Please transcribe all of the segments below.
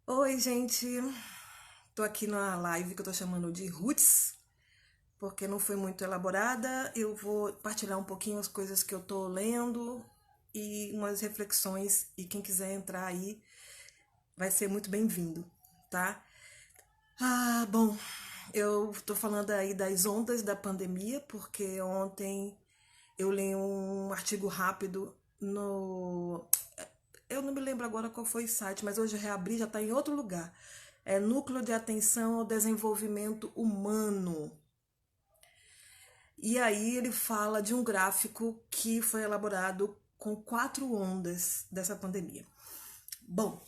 Oi, gente. Tô aqui na live que eu tô chamando de Roots, porque não foi muito elaborada. Eu vou partilhar um pouquinho as coisas que eu tô lendo e umas reflexões. E quem quiser entrar aí vai ser muito bem-vindo, tá? Bom, eu tô falando aí das ondas da pandemia, porque ontem eu li um artigo rápido no. Eu não me lembro agora qual foi o site, mas hoje eu reabri, já está em outro lugar. É Núcleo de Atenção ao Desenvolvimento Humano. E aí ele fala de um gráfico que foi elaborado com 4 ondas dessa pandemia. Bom,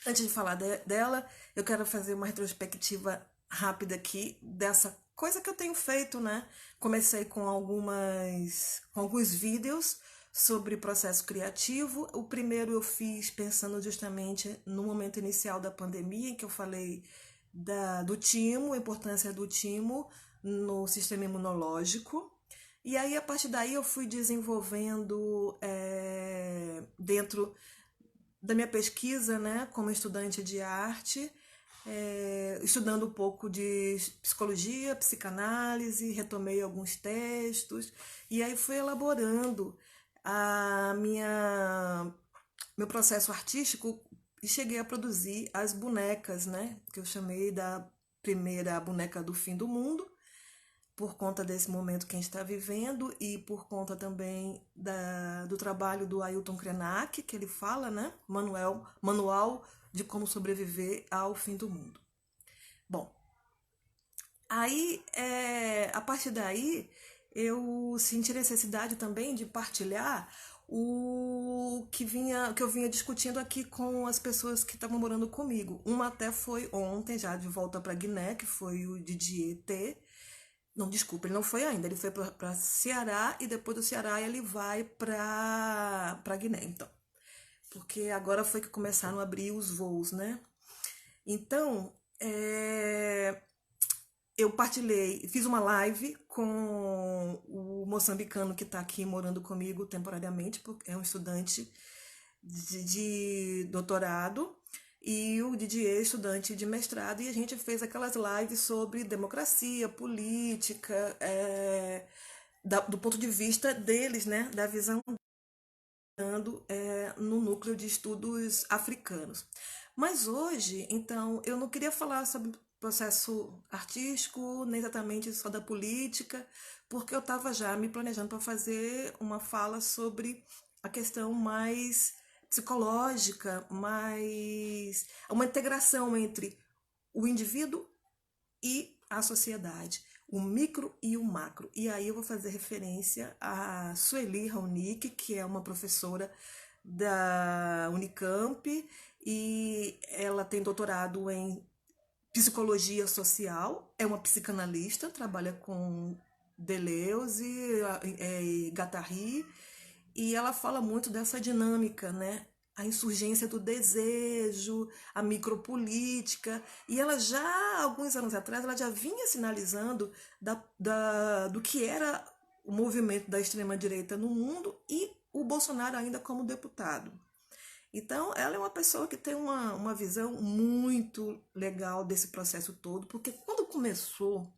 antes de falar dela, eu quero fazer uma retrospectiva rápida aqui dessa coisa que eu tenho feito, né? Comecei com alguns vídeos sobre processo criativo. O primeiro eu fiz pensando justamente no momento inicial da pandemia, em que eu falei do timo, a importância do timo no sistema imunológico. E aí, a partir daí, eu fui desenvolvendo dentro da minha pesquisa, né, como estudante de arte, estudando um pouco de psicologia, psicanálise, retomei alguns textos e aí fui elaborando a meu processo artístico e cheguei a produzir as bonecas, né, que eu chamei da primeira boneca do fim do mundo, por conta desse momento que a gente está vivendo e por conta também do trabalho do Ailton Krenak, que ele fala, né? Manual de como sobreviver ao fim do mundo. Bom, aí, a partir daí, eu senti necessidade também de partilhar que eu vinha discutindo aqui com as pessoas que estavam morando comigo. Uma até foi ontem, já de volta para Guiné, que foi o Didier T. Não, desculpa, ele não foi ainda. Ele foi para Ceará e depois do Ceará ele vai para Guiné, então. Porque agora foi que começaram a abrir os voos, né? Então, eu partilhei, fiz uma live com o moçambicano que está aqui morando comigo temporariamente, porque é um estudante de doutorado, e o Didier, estudante de mestrado, e a gente fez aquelas lives sobre democracia, política, do ponto de vista deles, né, da visão no núcleo de estudos africanos. Mas hoje, então, eu não queria falar sobre processo artístico, nem exatamente só da política, porque eu estava já me planejando para fazer uma fala sobre a questão mais psicológica, mais uma integração entre o indivíduo e a sociedade, o micro e o macro. E aí eu vou fazer referência a Sueli Raonic, que é uma professora da Unicamp e ela tem doutorado em psicologia social, é uma psicanalista, trabalha com Deleuze, Guattari, e ela fala muito dessa dinâmica, né? A insurgência do desejo, a micropolítica, e ela já, alguns anos atrás, ela já vinha sinalizando do que era o movimento da extrema-direita no mundo e o Bolsonaro ainda como deputado. Então, ela é uma pessoa que tem uma visão muito legal desse processo todo, porque quando começou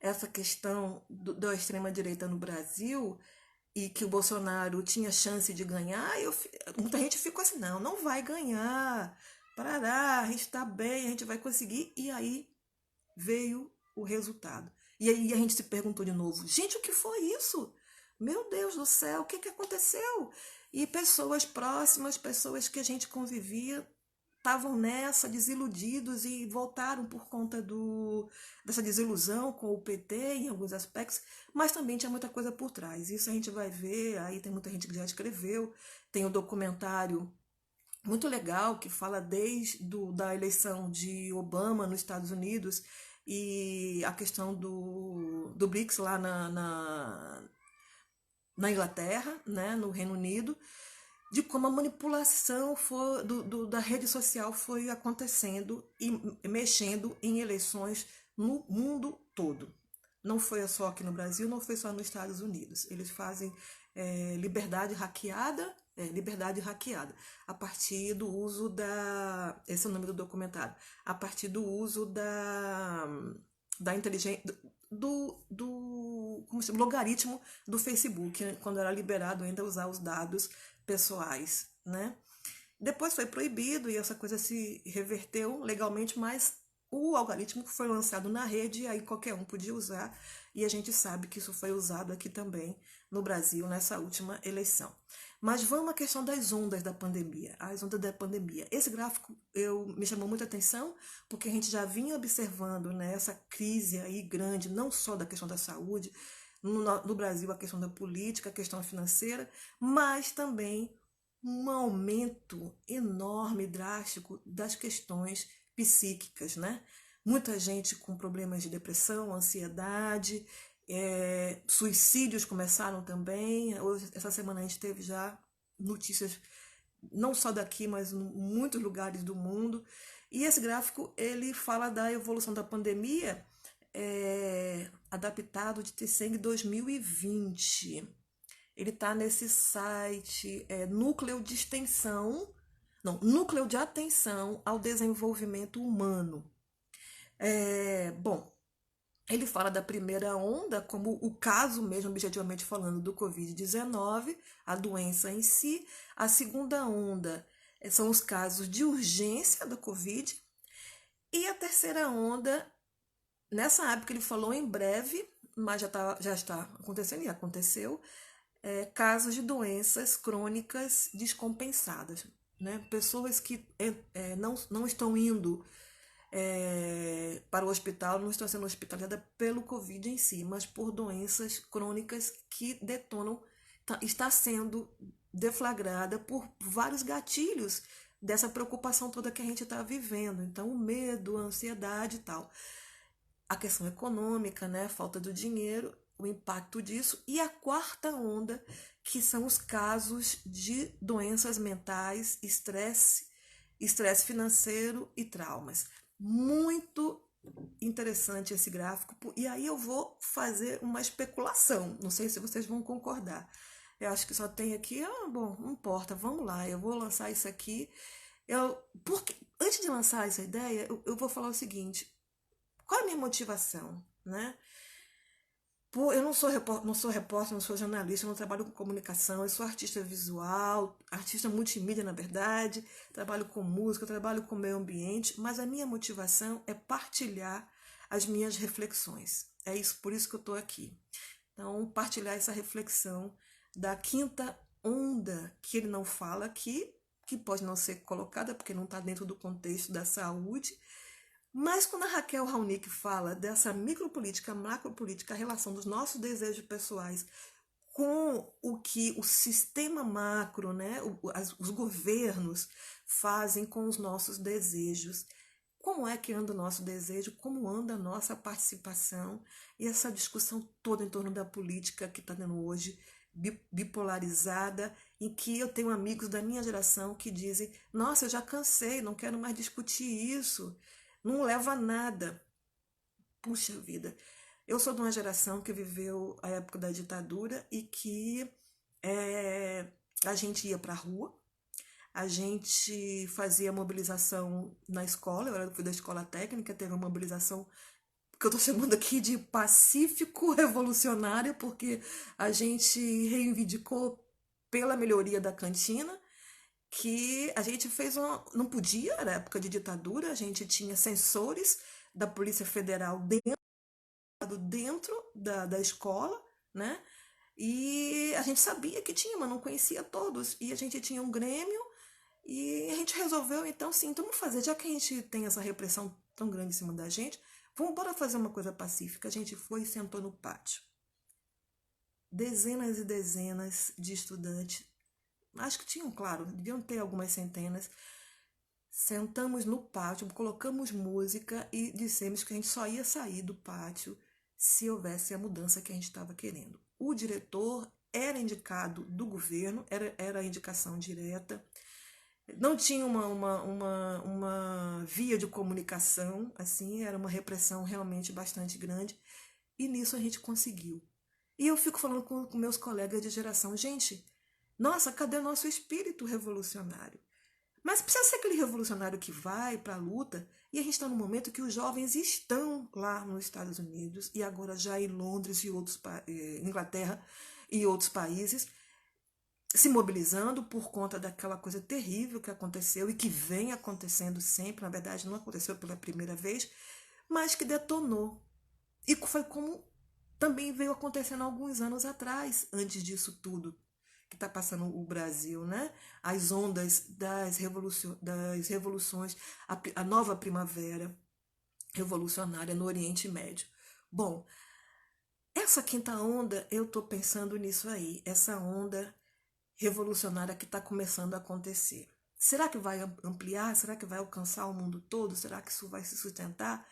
essa questão da extrema-direita no Brasil e que o Bolsonaro tinha chance de ganhar, muita gente ficou assim: não, não vai ganhar, parará, a gente está bem, a gente vai conseguir. E aí veio o resultado. E aí a gente se perguntou de novo: gente, o que foi isso? Meu Deus do céu, o que, que aconteceu? E pessoas próximas, pessoas que a gente convivia, estavam nessa, desiludidos e voltaram por conta dessa desilusão com o PT em alguns aspectos, mas também tinha muita coisa por trás. Isso a gente vai ver, aí tem muita gente que já escreveu, tem o documentário muito legal que fala da eleição de Obama nos Estados Unidos e a questão do BRICS lá na Inglaterra, né, no Reino Unido, de como a manipulação da rede social foi acontecendo e mexendo em eleições no mundo todo. Não foi só aqui no Brasil, não foi só nos Estados Unidos. Eles fazem liberdade hackeada Liberdade Hackeada, a partir do uso da... Esse é o nome do documentário. A partir do uso da inteligência... como se chama? Logaritmo do Facebook, né? Quando era liberado ainda usar os dados pessoais, né? Depois foi proibido e essa coisa se reverteu legalmente, mas o algoritmo foi lançado na rede e aí qualquer um podia usar, e a gente sabe que isso foi usado aqui também no Brasil nessa última eleição. Mas vamos à questão das ondas da pandemia, as ondas da pandemia. Esse gráfico me chamou muita atenção porque a gente já vinha observando, né, essa crise aí grande, não só da questão da saúde, no Brasil a questão da política, a questão financeira, mas também um aumento enorme, drástico das questões psíquicas, né? Muita gente com problemas de depressão, ansiedade, suicídios começaram também. Hoje, essa semana a gente teve já notícias não só daqui, mas em muitos lugares do mundo. E esse gráfico ele fala da evolução da pandemia, adaptado de Tseng 2020. Ele está nesse site, Núcleo de Extensão, não, Núcleo de Atenção ao Desenvolvimento Humano. Bom, ele fala da primeira onda como o caso mesmo, objetivamente falando, do Covid-19, a doença em si. A segunda onda são os casos de urgência da Covid. E a terceira onda, nessa época ele falou em breve, mas já está acontecendo e aconteceu, casos de doenças crônicas descompensadas, né? Pessoas que não estão indo para o hospital, não estão sendo hospitalizadas pelo Covid em si, mas por doenças crônicas que detonam, está sendo deflagrada por vários gatilhos dessa preocupação toda que a gente está vivendo. Então, o medo, a ansiedade e tal. A questão econômica, né? Falta do dinheiro, o impacto disso. E a quarta onda, que são os casos de doenças mentais, estresse financeiro e traumas. Muito interessante esse gráfico. E aí eu vou fazer uma especulação. Não sei se vocês vão concordar. Eu acho que só tem aqui, bom, não importa, vamos lá, eu vou lançar isso aqui. Porque, antes de lançar essa ideia, eu vou falar o seguinte: qual é a minha motivação, né? Eu não sou repórter, não sou jornalista, eu não trabalho com comunicação, eu sou artista visual, artista multimídia, na verdade, trabalho com música, trabalho com meio ambiente, mas a minha motivação é partilhar as minhas reflexões. É isso, por isso que eu estou aqui. Então, partilhar essa reflexão da quinta onda, que ele não fala aqui, que pode não ser colocada porque não está dentro do contexto da saúde. Mas quando a Raquel Raonic fala dessa micropolítica, macropolítica, a relação dos nossos desejos pessoais com o que o sistema macro, né, os governos fazem com os nossos desejos, como é que anda o nosso desejo, como anda a nossa participação, e essa discussão toda em torno da política que está tendo hoje, bipolarizada, em que eu tenho amigos da minha geração que dizem: nossa, eu já cansei, não quero mais discutir isso, não leva a nada. Puxa vida, eu sou de uma geração que viveu a época da ditadura e que a gente ia para a rua, a gente fazia mobilização na escola. Eu fui da escola técnica, teve uma mobilização que eu estou chamando aqui de pacífico revolucionário, porque a gente reivindicou pela melhoria da cantina, que a gente fez não podia, era época de ditadura, a gente tinha sensores da Polícia Federal dentro da escola, né? E a gente sabia que tinha, mas não conhecia todos. E a gente tinha um grêmio e a gente resolveu, então, sim, então vamos fazer, já que a gente tem essa repressão tão grande em cima da gente, vamos embora fazer uma coisa pacífica. A gente foi e sentou no pátio. Dezenas e dezenas de estudantes, acho que tinham, claro, deviam ter algumas centenas. Sentamos no pátio, colocamos música e dissemos que a gente só ia sair do pátio se houvesse a mudança que a gente estava querendo. O diretor era indicado do governo, era a indicação direta. Não tinha uma via de comunicação, assim, era uma repressão realmente bastante grande. E nisso a gente conseguiu. E eu fico falando com meus colegas de geração: gente, Nossa, cadê o nosso espírito revolucionário? Mas precisa ser aquele revolucionário que vai para a luta, e a gente está no momento que os jovens estão lá nos Estados Unidos e agora já em Londres e Inglaterra e outros países, se mobilizando por conta daquela coisa terrível que aconteceu e que vem acontecendo sempre, na verdade não aconteceu pela primeira vez, mas que detonou. E foi como também veio acontecendo alguns anos atrás, antes disso tudo que está passando o Brasil, né? As ondas das revoluções, a nova primavera revolucionária no Oriente Médio. Bom, essa quinta onda, eu estou pensando nisso aí, essa onda revolucionária que está começando a acontecer. Será que vai ampliar? Será que vai alcançar o mundo todo? Será que isso vai se sustentar?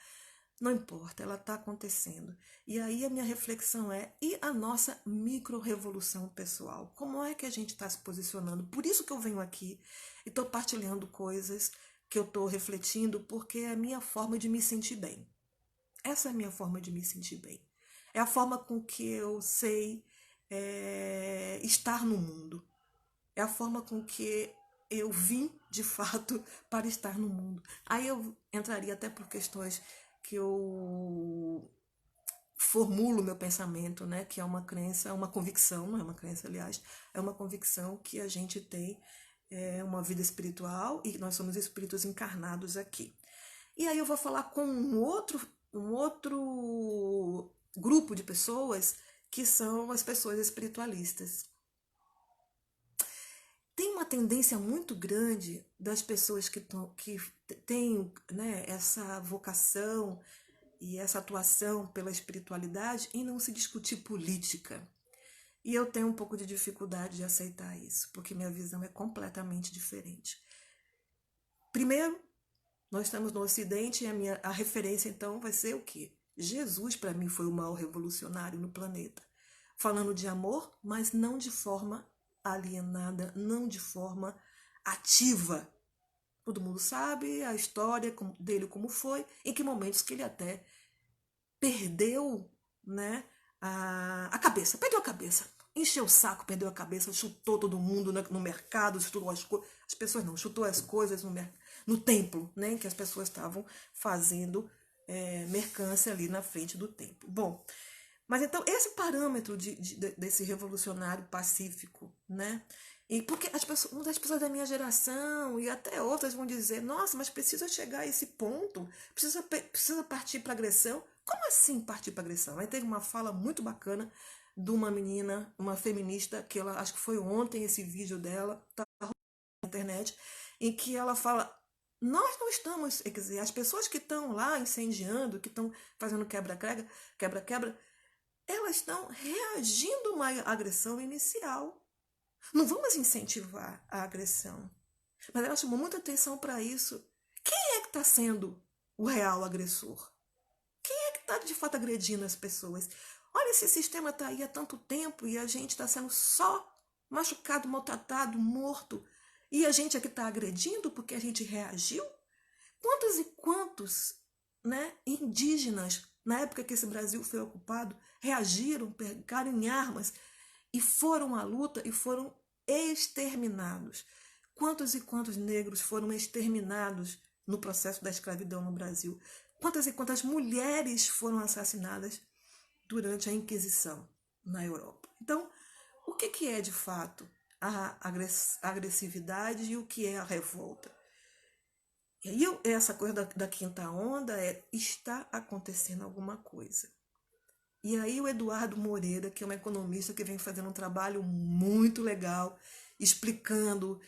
Não importa, ela está acontecendo. E aí a minha reflexão é, e a nossa micro-revolução pessoal? Como é que a gente está se posicionando? Por isso que eu venho aqui e estou partilhando coisas que eu estou refletindo, porque é a minha forma de me sentir bem. Essa é a minha forma de me sentir bem. É a forma com que eu sei estar no mundo. É a forma com que eu vim, de fato, para estar no mundo. Aí eu entraria até por questões que eu formulo meu pensamento, né? Que é uma crença, uma convicção, não é uma crença, aliás, é uma convicção que a gente tem uma vida espiritual e nós somos espíritos encarnados aqui. E aí eu vou falar com um outro grupo de pessoas que são as pessoas espiritualistas. Tem uma tendência muito grande das pessoas que têm, né, essa vocação e essa atuação pela espiritualidade em não se discutir política. E eu tenho um pouco de dificuldade de aceitar isso, porque minha visão é completamente diferente. Primeiro, nós estamos no Ocidente e a referência então vai ser o quê? Jesus para mim foi o maior revolucionário no planeta. Falando de amor, mas não de forma alienada, não de forma ativa. Todo mundo sabe a história dele como foi, em que momentos que ele até perdeu, né, a cabeça, perdeu a cabeça, encheu o saco, perdeu a cabeça, chutou todo mundo no mercado, chutou as pessoas não, chutou as coisas no templo, né, em que as pessoas estavam fazendo mercância ali na frente do templo. Bom, mas então esse parâmetro desse revolucionário pacífico, né? E porque muitas pessoas da minha geração e até outras vão dizer, nossa, mas precisa chegar a esse ponto, precisa partir para agressão. Como assim partir para agressão? Aí teve uma fala muito bacana de uma menina, uma feminista, que ela, acho que foi ontem esse vídeo dela, tá na internet, em que ela fala, nós não estamos, quer dizer, as pessoas que estão lá incendiando, que estão fazendo quebra-quebra, elas estão reagindo a uma agressão inicial. Não vamos incentivar a agressão. Mas ela chamou muita atenção para isso. Quem é que está sendo o real agressor? Quem é que está de fato agredindo as pessoas? Olha, esse sistema está aí há tanto tempo e a gente está sendo só machucado, maltratado, morto. E a gente é que está agredindo porque a gente reagiu? Quantos e quantos, né, indígenas, na época que esse Brasil foi ocupado, reagiram, pegaram em armas e foram à luta e foram exterminados? Quantos e quantos negros foram exterminados no processo da escravidão no Brasil? Quantas e quantas mulheres foram assassinadas durante a Inquisição na Europa? Então, o que é de fato a agressividade e o que é a revolta? E aí essa coisa da quinta onda está acontecendo alguma coisa. E aí o Eduardo Moreira, que é um economista que vem fazendo um trabalho muito legal, explicando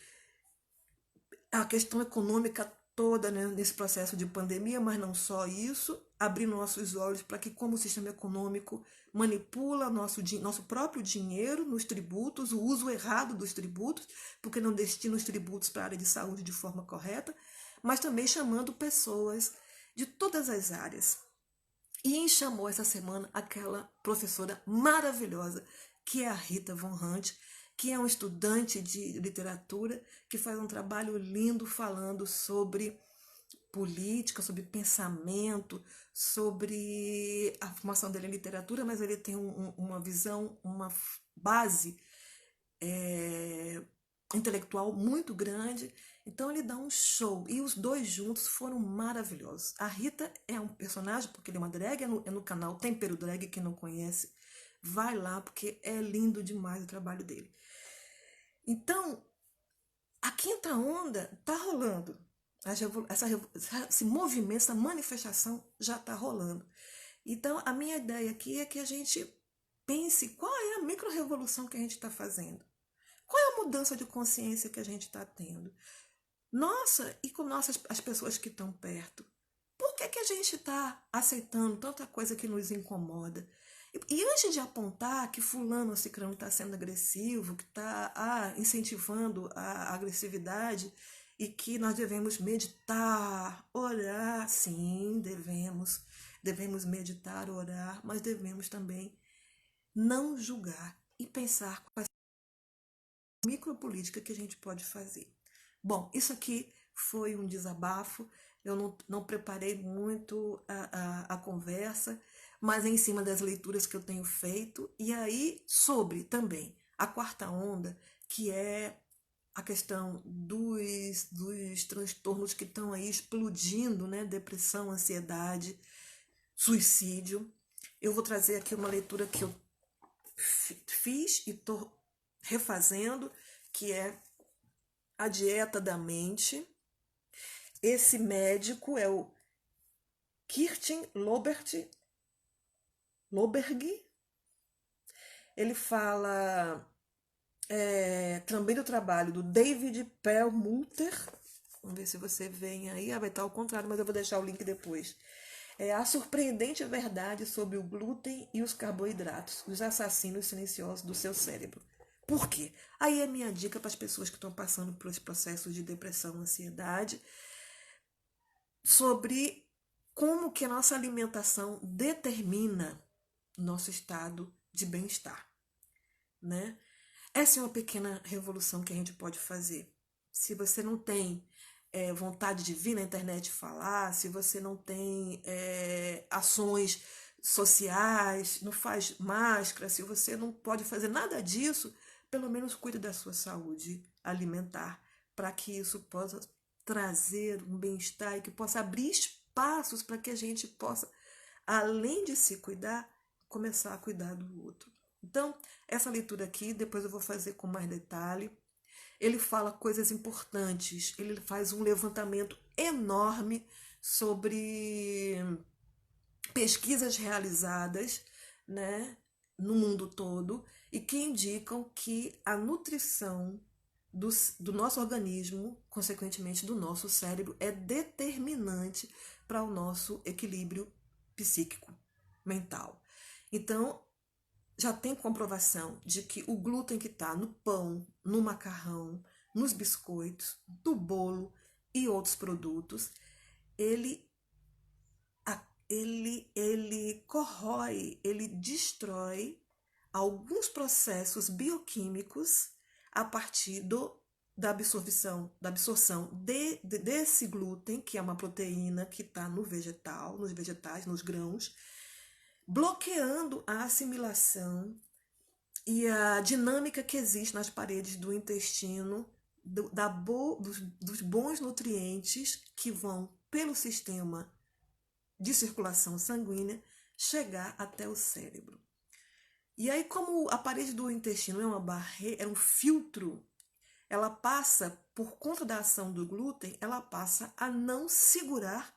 a questão econômica toda, né, nesse processo de pandemia, mas não só isso, abrindo nossos olhos para que como o sistema econômico manipula nosso próprio dinheiro nos tributos, o uso errado dos tributos, porque não destina os tributos para a área de saúde de forma correta, mas também chamando pessoas de todas as áreas. E chamou essa semana aquela professora maravilhosa, que é a Rita Von Hunt, que é um estudante de literatura, que faz um trabalho lindo falando sobre política, sobre pensamento, sobre a formação dele em literatura, mas ele tem uma visão, uma base é, intelectual muito grande. Então ele dá um show. E os dois juntos foram maravilhosos. A Rita é um personagem, porque ele é uma drag, é no canal Tempero Drag, quem não conhece, vai lá, porque é lindo demais o trabalho dele. Então, a quinta onda está rolando. Esse movimento, essa manifestação já está rolando. Então, a minha ideia aqui é que a gente pense qual é a micro-revolução que a gente está fazendo. Qual é a mudança de consciência que a gente está tendo? Nossa, e com as pessoas que estão perto. Por que a gente está aceitando tanta coisa que nos incomoda? E antes de apontar que fulano ou ciclano está sendo agressivo, que está incentivando a agressividade e que nós devemos meditar, orar, sim, devemos meditar, orar, mas devemos também não julgar e pensar quais micropolítica que a gente pode fazer. Bom, isso aqui foi um desabafo, eu não preparei muito a conversa, mas é em cima das leituras que eu tenho feito, e aí sobre também a quarta onda, que é a questão dos transtornos que estão aí explodindo, né? Depressão, ansiedade, suicídio. Eu vou trazer aqui uma leitura que eu fiz e estou refazendo, que é A Dieta da Mente. Esse médico é o Kirsten Loberg. Ele fala também do trabalho do David Perlmutter. Vamos ver se você vem aí. Vai estar ao contrário, mas eu vou deixar o link depois. A surpreendente verdade sobre o glúten e os carboidratos, os assassinos silenciosos do seu cérebro. Por quê? Aí é minha dica para as pessoas que estão passando por esse processo de depressão, ansiedade, sobre como que a nossa alimentação determina nosso estado de bem-estar, né? Essa é uma pequena revolução que a gente pode fazer. Se você não tem vontade de vir na internet falar, se você não tem ações sociais, não faz máscara, se você não pode fazer nada disso, pelo menos cuide da sua saúde alimentar, para que isso possa trazer um bem-estar e que possa abrir espaços para que a gente possa, além de se cuidar, começar a cuidar do outro. Então, essa leitura aqui, depois eu vou fazer com mais detalhe. Ele fala coisas importantes, ele faz um levantamento enorme sobre pesquisas realizadas, né, no mundo todo e que indicam que a nutrição do nosso organismo, consequentemente do nosso cérebro, é determinante para o nosso equilíbrio psíquico, mental. Então, já tem comprovação de que o glúten que está no pão, no macarrão, nos biscoitos, no bolo e outros produtos, ele corrói, ele destrói alguns processos bioquímicos a partir da absorção desse glúten, que é uma proteína que está no vegetal, nos vegetais, nos grãos, bloqueando a assimilação e a dinâmica que existe nas paredes do intestino dos bons nutrientes que vão pelo sistema de circulação sanguínea chegar até o cérebro. E aí, como a parede do intestino é uma barreira, é um filtro, ela passa, por conta da ação do glúten, ela passa a não segurar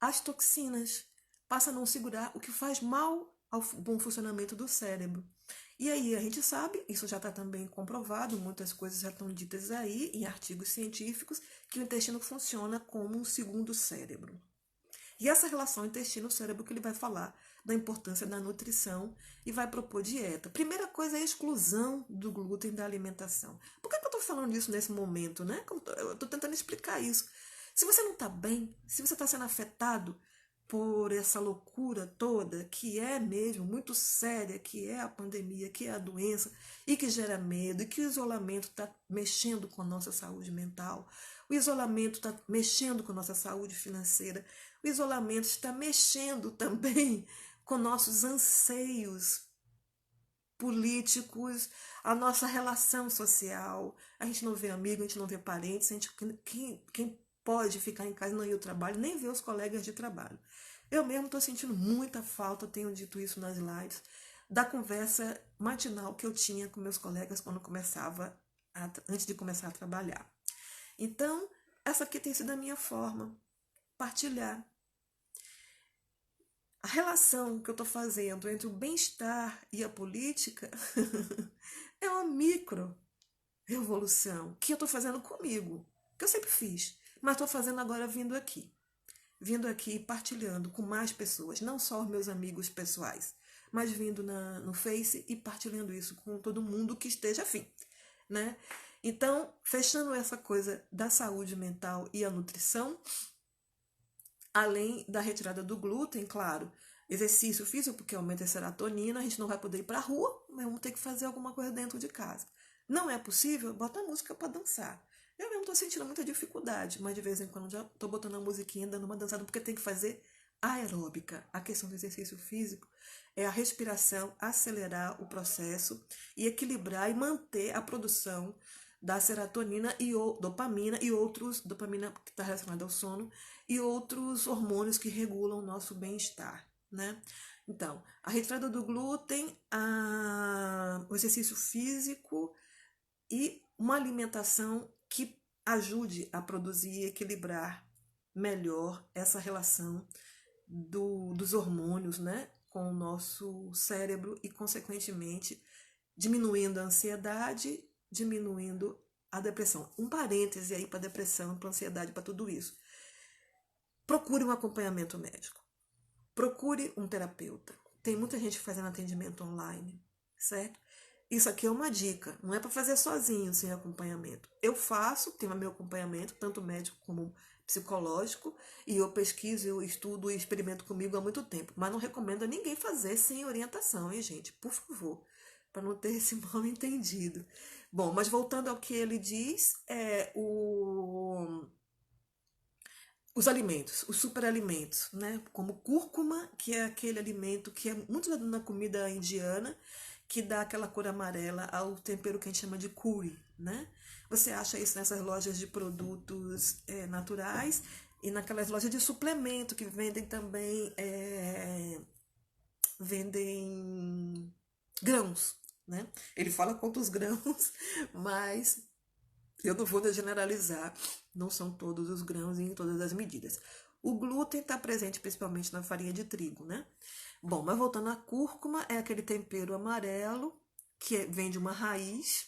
as toxinas, passa a não segurar o que faz mal ao bom funcionamento do cérebro. E aí a gente sabe, isso já está também comprovado, muitas coisas já estão ditas aí em artigos científicos, que o intestino funciona como um segundo cérebro. E essa relação intestino-cérebro que ele vai falar da importância da nutrição e vai propor dieta. Primeira coisa é a exclusão do glúten da alimentação. Por que eu estou falando isso nesse momento, né? Eu estou tentando explicar isso. Se você não está bem, se você está sendo afetado por essa loucura toda, que é mesmo muito séria, que é a pandemia, que é a doença, e que gera medo, e que o isolamento está mexendo com a nossa saúde mental, o isolamento está mexendo com a nossa saúde financeira, o isolamento está mexendo também com nossos anseios políticos, a nossa relação social. A gente não vê amigo, a gente não vê parentes, quem pode ficar em casa e não ir ao trabalho, nem ver os colegas de trabalho. Eu mesmo estou sentindo muita falta, eu tenho dito isso nas lives, da conversa matinal que eu tinha com meus colegas quando antes de começar a trabalhar. Então, essa aqui tem sido a minha forma, partilhar. A relação que eu estou fazendo entre o bem-estar e a política é uma micro revolução que eu estou fazendo comigo, que eu sempre fiz, mas estou fazendo agora vindo aqui e partilhando com mais pessoas, não só os meus amigos pessoais, mas vindo no Face e partilhando isso com todo mundo que esteja afim, né? Então, fechando essa coisa da saúde mental e a nutrição, além da retirada do glúten, claro, exercício físico, porque aumenta a serotonina, a gente não vai poder ir para a rua, mas vamos ter que fazer alguma coisa dentro de casa. Não é possível? Bota a música para dançar. Eu mesmo estou sentindo muita dificuldade, mas de vez em quando já estou botando a musiquinha, dando uma dançada, porque tem que fazer aeróbica. A questão do exercício físico é a respiração, acelerar o processo e equilibrar e manter a produção da serotonina e dopamina e outros, dopamina que está relacionada ao sono, e outros hormônios que regulam o nosso bem-estar, né? Então, a retirada do glúten, o exercício físico e uma alimentação que ajude a produzir e equilibrar melhor essa relação dos hormônios, né, com o nosso cérebro e, consequentemente, diminuindo a ansiedade, diminuindo a depressão. Um parêntese aí para depressão, para ansiedade, para tudo isso. Procure um acompanhamento médico. Procure um terapeuta. Tem muita gente fazendo atendimento online, certo? Isso aqui é uma dica, não é para fazer sozinho, sem acompanhamento. Eu faço, tenho meu acompanhamento, tanto médico como psicológico, e eu pesquiso, eu estudo e experimento comigo há muito tempo. Mas não recomendo a ninguém fazer sem orientação, hein, gente? Por favor, para não ter esse mal entendido. Bom, mas voltando ao que ele diz, os alimentos, os superalimentos, né? Como cúrcuma, que é aquele alimento que é muito dado na comida indiana, que dá aquela cor amarela ao tempero que a gente chama de curry, né? Você acha isso nessas lojas de produtos naturais e naquelas lojas de suplemento que vendem também, vendem grãos, né? Ele fala quantos grãos, mas eu não vou generalizar, não são todos os grãos e em todas as medidas. O glúten está presente principalmente na farinha de trigo, né? Bom, mas voltando à cúrcuma, é aquele tempero amarelo que vem de uma raiz.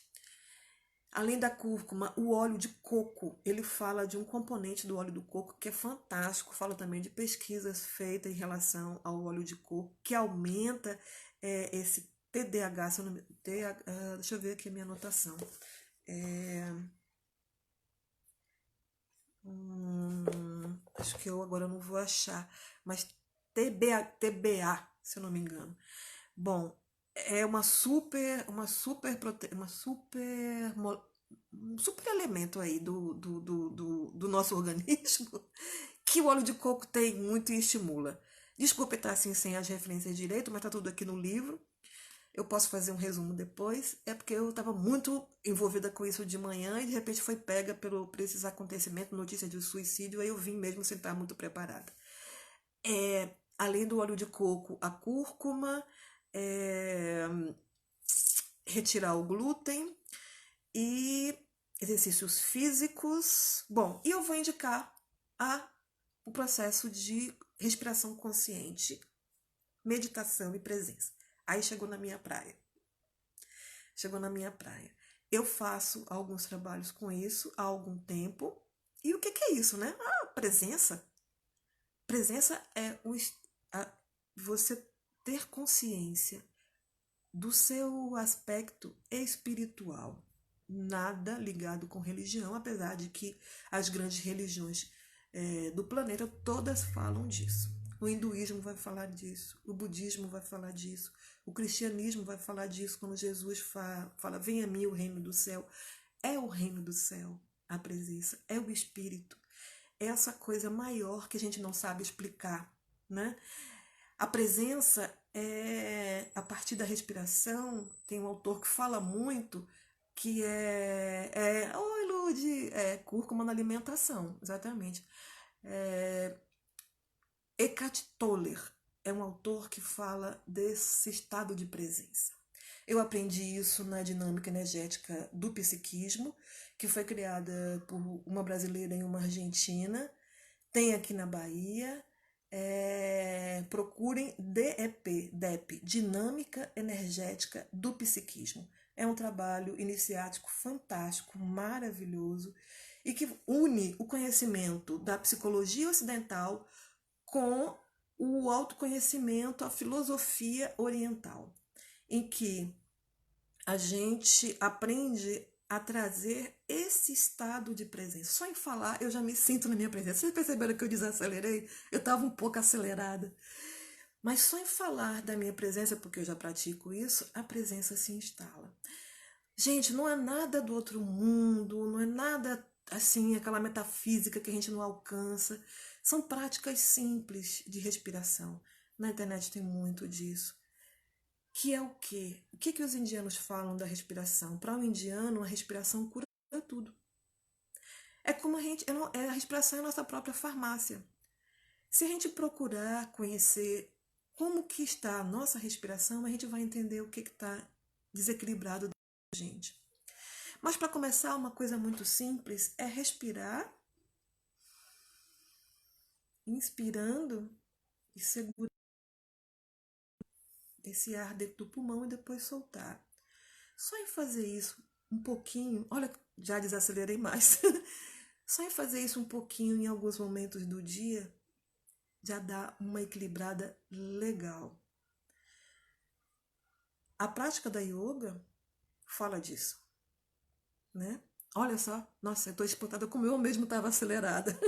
Além da cúrcuma, o óleo de coco, ele fala de um componente do óleo do coco que é fantástico. Fala também de pesquisas feitas em relação ao óleo de coco, que aumenta esse TDAH, se eu não me... deixa eu ver aqui a minha anotação. Acho que eu agora não vou achar, mas TBA, se eu não me engano. Bom, é um super elemento aí do nosso organismo que o óleo de coco tem muito e estimula. Desculpa estar assim sem as referências direito, mas está tudo aqui no livro. Eu posso fazer um resumo depois. É porque eu estava muito envolvida com isso de manhã e de repente foi pega por esses acontecimentos, notícia de suicídio, aí eu vim mesmo sem estar muito preparada. Além do óleo de coco, a cúrcuma, retirar o glúten e exercícios físicos. Bom, e eu vou indicar o processo de respiração consciente, meditação e presença. Aí chegou na minha praia. Eu faço alguns trabalhos com isso há algum tempo. E o que é isso, né? Presença. Presença é você ter consciência do seu aspecto espiritual. Nada ligado com religião, apesar de que as grandes religiões do planeta todas falam disso. O hinduísmo vai falar disso, o budismo vai falar disso, o cristianismo vai falar disso quando Jesus fala, venha a mim o reino do céu. É o reino do céu, a presença, é o espírito, é essa coisa maior que a gente não sabe explicar, né? A presença é a partir da respiração. Tem um autor que fala muito que oi, Lude, cúrcuma na alimentação, exatamente. Eckhart Tolle é um autor que fala desse estado de presença. Eu aprendi isso na dinâmica energética do psiquismo, que foi criada por uma brasileira e uma argentina. Tem aqui na Bahia. Procurem DEP, Dinâmica Energética do Psiquismo. É um trabalho iniciático fantástico, maravilhoso, e que une o conhecimento da psicologia ocidental com o autoconhecimento, a filosofia oriental, em que a gente aprende a trazer esse estado de presença. Só em falar, eu já me sinto na minha presença. Vocês perceberam que eu desacelerei? Eu estava um pouco acelerada. Mas só em falar da minha presença, porque eu já pratico isso, a presença se instala. Gente, não é nada do outro mundo, não é nada assim, aquela metafísica que a gente não alcança. São práticas simples de respiração. Na internet tem muito disso. Que é o quê? O que os indianos falam da respiração? Para o indiano, a respiração cura tudo. É como a respiração é a nossa própria farmácia. Se a gente procurar conhecer como que está a nossa respiração, a gente vai entender o que está desequilibrado da gente. Mas para começar, uma coisa muito simples é respirar, inspirando e segurando esse ar dentro do pulmão e depois soltar. Só em fazer isso um pouquinho, olha, já desacelerei mais. Só em fazer isso um pouquinho em alguns momentos do dia, já dá uma equilibrada legal. A prática da yoga fala disso, né? Olha só, nossa, eu estou espantada como eu mesmo estava acelerada.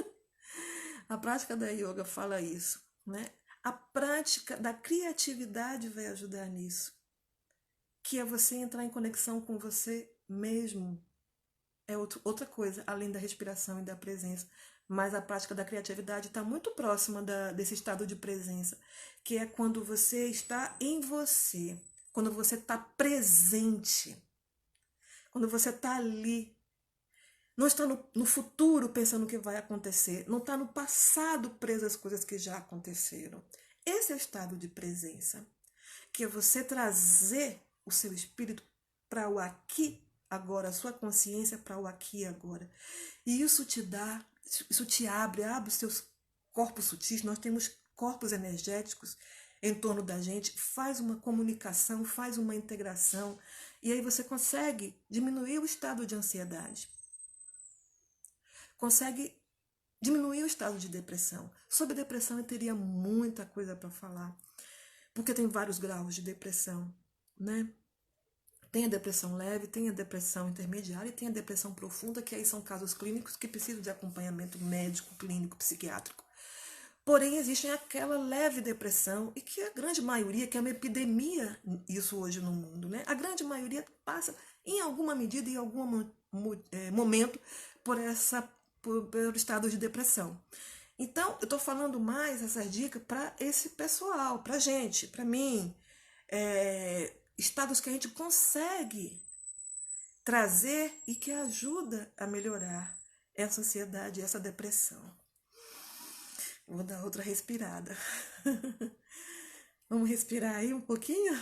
A prática da yoga fala isso, né? A prática da criatividade vai ajudar nisso, que é você entrar em conexão com você mesmo. É outra coisa, além da respiração e da presença. Mas a prática da criatividade está muito próxima desse estado de presença, que é quando você está em você, quando você está presente, quando você está ali. Não está no futuro pensando o que vai acontecer, não está no passado preso às coisas que já aconteceram. Esse é o estado de presença, que é você trazer o seu espírito para o aqui agora, a sua consciência para o aqui e agora. E isso te abre os seus corpos sutis. Nós temos corpos energéticos em torno da gente, faz uma comunicação, faz uma integração, e aí você consegue diminuir o estado de ansiedade. Consegue diminuir o estado de depressão. Sobre depressão eu teria muita coisa para falar, porque tem vários graus de depressão, né? Tem a depressão leve, tem a depressão intermediária e tem a depressão profunda, que aí são casos clínicos que precisam de acompanhamento médico, clínico, psiquiátrico. Porém, existe aquela leve depressão, e que a grande maioria, que é uma epidemia isso hoje no mundo, né? A grande maioria passa, em alguma medida, em algum momento, por estado de depressão. Então, eu estou falando mais essas dicas para esse pessoal, para gente, para mim. Estados que a gente consegue trazer e que ajuda a melhorar essa ansiedade, essa depressão. Vou dar outra respirada. Vamos respirar aí um pouquinho?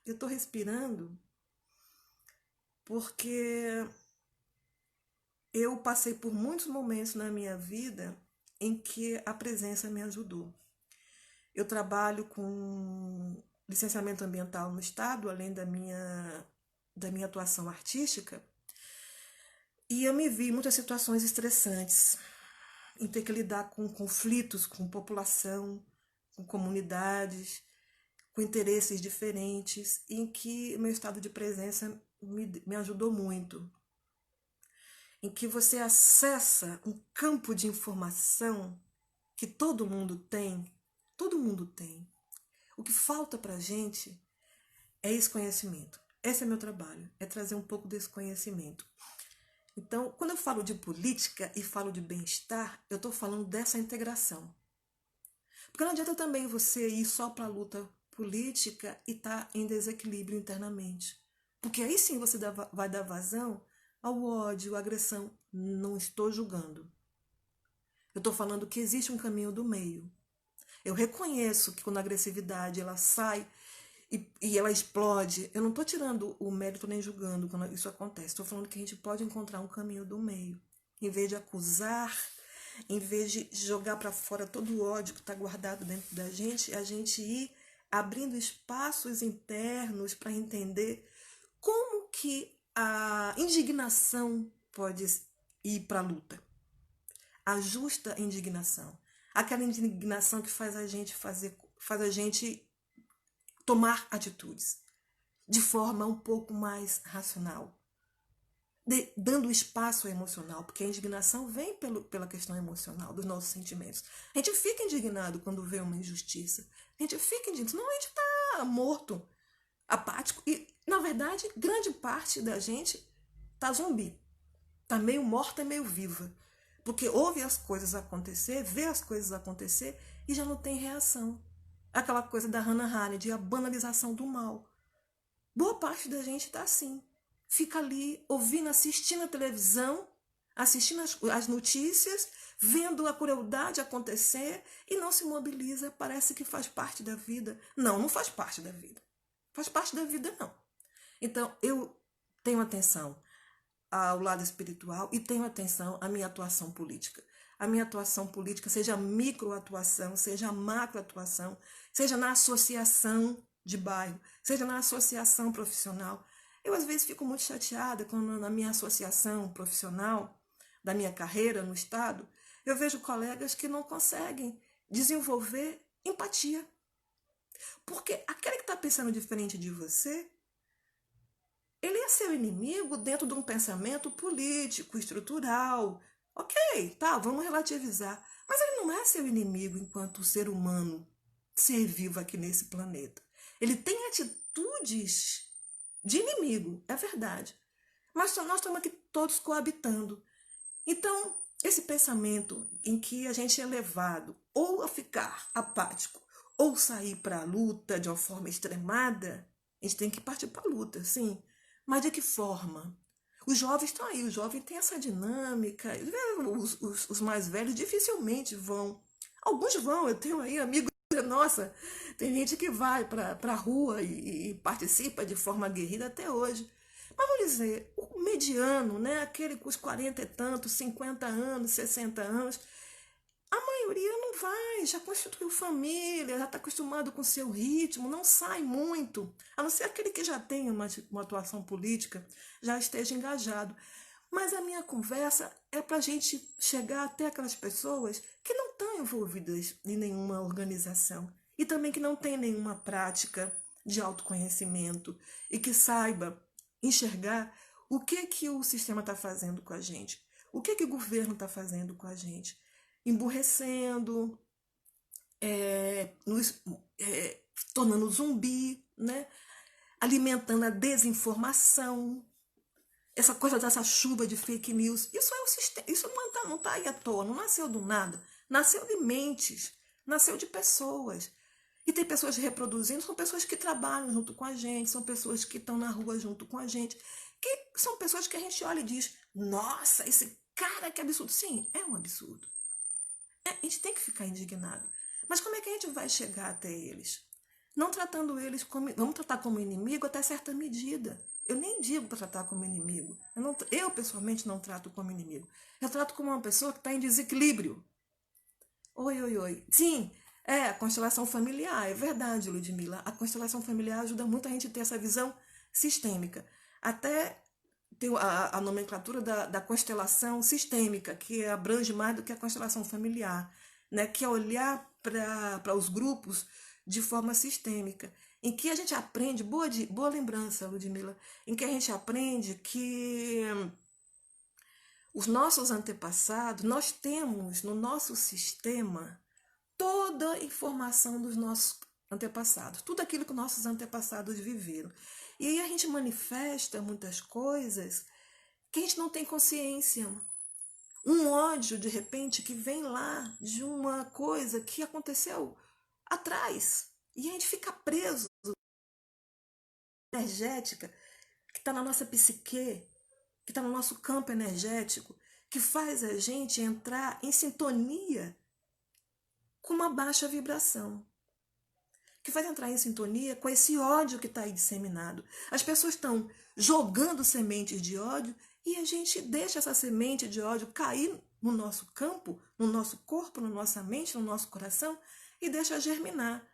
Eu estou respirando porque eu passei por muitos momentos na minha vida em que a presença me ajudou. Eu trabalho com licenciamento ambiental no estado, além da minha atuação artística, e eu me vi em muitas situações estressantes, em ter que lidar com conflitos com população, com comunidades, com interesses diferentes, em que meu estado de presença me ajudou muito. Em que você acessa um campo de informação que todo mundo tem. Todo mundo tem. O que falta para a gente é esse conhecimento. Esse é meu trabalho, é trazer um pouco desse conhecimento. Então, quando eu falo de política e falo de bem-estar, eu estou falando dessa integração. Porque não adianta também você ir só para a luta política e estar em desequilíbrio internamente. Porque aí sim você vai dar vazão ao ódio, à agressão. Não estou julgando. Eu estou falando que existe um caminho do meio. Eu reconheço que quando a agressividade ela sai e ela explode, eu não estou tirando o mérito nem julgando quando isso acontece. Estou falando que a gente pode encontrar um caminho do meio. Em vez de acusar, em vez de jogar para fora todo o ódio que está guardado dentro da gente, a gente ir abrindo espaços internos para entender como que a indignação pode ir para a luta. A justa indignação. Aquela indignação que faz a gente tomar atitudes de forma um pouco mais racional, dando espaço ao emocional, porque a indignação vem pela questão emocional, dos nossos sentimentos. A gente fica indignado quando vê uma injustiça. A gente fica indignado, senão a gente está morto, apático. E, na verdade, grande parte da gente está zumbi. Está meio morta e meio viva. Porque ouve as coisas acontecer, vê as coisas acontecer e já não tem reação. Aquela coisa da Hannah Arendt, a banalização do mal. Boa parte da gente está assim. Fica ali ouvindo, assistindo a televisão, assistindo as notícias, vendo a crueldade acontecer e não se mobiliza, parece que faz parte da vida. Não, não faz parte da vida. Faz parte da vida, não. Então, eu tenho atenção ao lado espiritual e tenho atenção à minha atuação política. A minha atuação política, seja microatuação, seja macroatuação, seja na associação de bairro, seja na associação profissional. Eu, às vezes, fico muito chateada quando na minha associação profissional, da minha carreira no Estado, eu vejo colegas que não conseguem desenvolver empatia. Porque aquele que está pensando diferente de você, ele é seu inimigo dentro de um pensamento político, estrutural. Ok, tá, vamos relativizar. Mas ele não é seu inimigo enquanto ser humano, ser vivo aqui nesse planeta. Ele tem atitudes de inimigo, é verdade. Mas nós estamos aqui todos coabitando. Então, esse pensamento em que a gente é levado ou a ficar apático ou sair para a luta de uma forma extremada, a gente tem que partir para a luta, sim. Mas de que forma? Os jovens estão aí, os jovens têm essa dinâmica. Os mais velhos dificilmente vão. Alguns vão, eu tenho aí amigos, nossa, tem gente que vai para a rua e participa de forma aguerrida até hoje. Mas vamos dizer, o mediano, né, aquele com os 40 e tantos, 50 anos, 60 anos, a maioria não vai, já constituiu família, já está acostumado com o seu ritmo, não sai muito, a não ser aquele que já tem uma atuação política, já esteja engajado. Mas a minha conversa é para a gente chegar até aquelas pessoas que não estão envolvidas em nenhuma organização e também que não tem nenhuma prática de autoconhecimento e que saiba enxergar o que o sistema está fazendo com a gente, o que o governo está fazendo com a gente, emburrecendo, nos tornando zumbi, né? Alimentando a desinformação, essa coisa dessa chuva de fake news. Isso é o sistema, isso não tá aí à toa, não nasceu do nada, nasceu de mentes, nasceu de pessoas. E tem pessoas reproduzindo, são pessoas que trabalham junto com a gente, são pessoas que estão na rua junto com a gente, que são pessoas que a gente olha e diz, nossa, esse cara que absurdo. Sim, é um absurdo. A gente tem que ficar indignado. Mas como é que a gente vai chegar até eles? Não tratando eles como... Vamos tratar como inimigo até certa medida. Eu nem digo para tratar como inimigo. Eu, pessoalmente, não trato como inimigo. Eu trato como uma pessoa que está em desequilíbrio. Oi, oi, oi. Sim, a constelação familiar. É verdade, Ludmila. A constelação familiar ajuda muito a gente a ter essa visão sistêmica. Até tem a nomenclatura da constelação sistêmica, que abrange mais do que a constelação familiar, né? Que é olhar para os grupos de forma sistêmica, em que a gente aprende, boa lembrança, Ludmila, em que a gente aprende que os nossos antepassados, nós temos no nosso sistema toda a informação dos nossos antepassados, tudo aquilo que nossos antepassados viveram. E aí a gente manifesta muitas coisas que a gente não tem consciência. Um ódio, de repente, que vem lá de uma coisa que aconteceu atrás. E a gente fica preso, energética, que está na nossa psique, que está no nosso campo energético, que faz a gente entrar em sintonia com uma baixa vibração, que faz entrar em sintonia com esse ódio que está aí disseminado. As pessoas estão jogando sementes de ódio e a gente deixa essa semente de ódio cair no nosso campo, no nosso corpo, na nossa mente, no nosso coração e deixa germinar.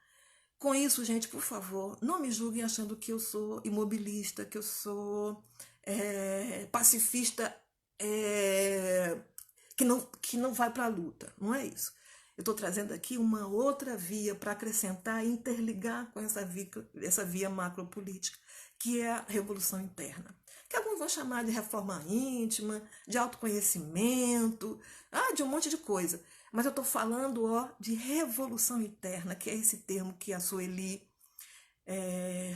Com isso, gente, por favor, não me julguem achando que eu sou imobilista, que eu sou pacifista, que não vai para a luta. Não é isso. Eu estou trazendo aqui uma outra via para acrescentar e interligar com essa via macropolítica, que é a revolução interna. Que alguns vão chamar de reforma íntima, de autoconhecimento, de um monte de coisa. Mas eu estou falando de revolução interna, que é esse termo que a Sueli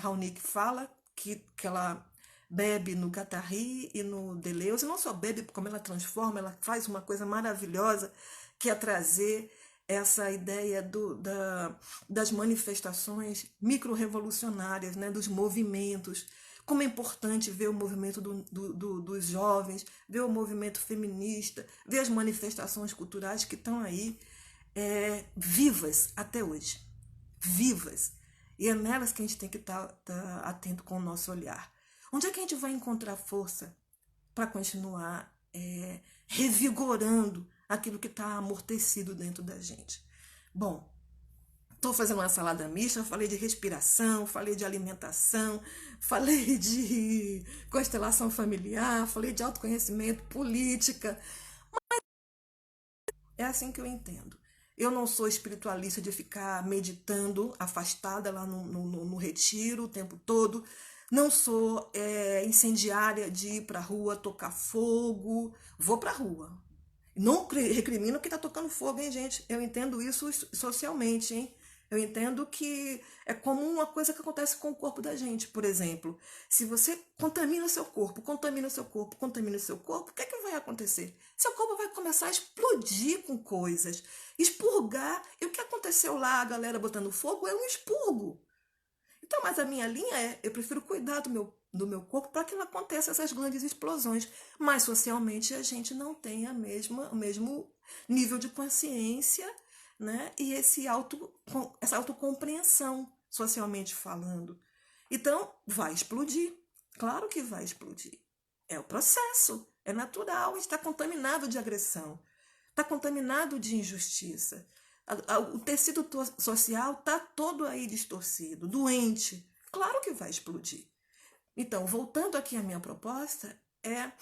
Raonic fala, que ela bebe no Guattari e no Deleuze. E não só bebe, como ela transforma, ela faz uma coisa maravilhosa, que é trazer essa ideia das manifestações micro-revolucionárias, né, dos movimentos. Como é importante ver o movimento dos jovens, ver o movimento feminista, ver as manifestações culturais que estão aí vivas até hoje. Vivas. E é nelas que a gente tem que estar atento com o nosso olhar. Onde é que a gente vai encontrar força para continuar revigorando aquilo que está amortecido dentro da gente? Bom, estou fazendo uma salada mista, falei de respiração, falei de alimentação, falei de constelação familiar, falei de autoconhecimento, política. É assim que eu entendo. Eu não sou espiritualista de ficar meditando, afastada lá no retiro o tempo todo. Não sou incendiária de ir para a rua tocar fogo. Vou para a rua. Não recrimino quem está tocando fogo, hein, gente? Eu entendo isso socialmente, hein? Eu entendo que é como uma coisa que acontece com o corpo da gente. Por exemplo, se você contamina seu corpo, contamina seu corpo, contamina seu corpo, o que é que vai acontecer? Seu corpo vai começar a explodir com coisas, expurgar. E o que aconteceu lá, a galera botando fogo, é um expurgo. Então, mas a minha linha eu prefiro cuidar do meu corpo para que não aconteçam essas grandes explosões. Mas socialmente a gente não tem o mesmo nível de consciência, né? E essa autocompreensão, socialmente falando. Então, vai explodir. Claro que vai explodir. É o processo, é natural, está contaminado de agressão, está contaminado de injustiça. O tecido social está todo aí distorcido, doente. Claro que vai explodir. Então, voltando aqui à minha proposta, é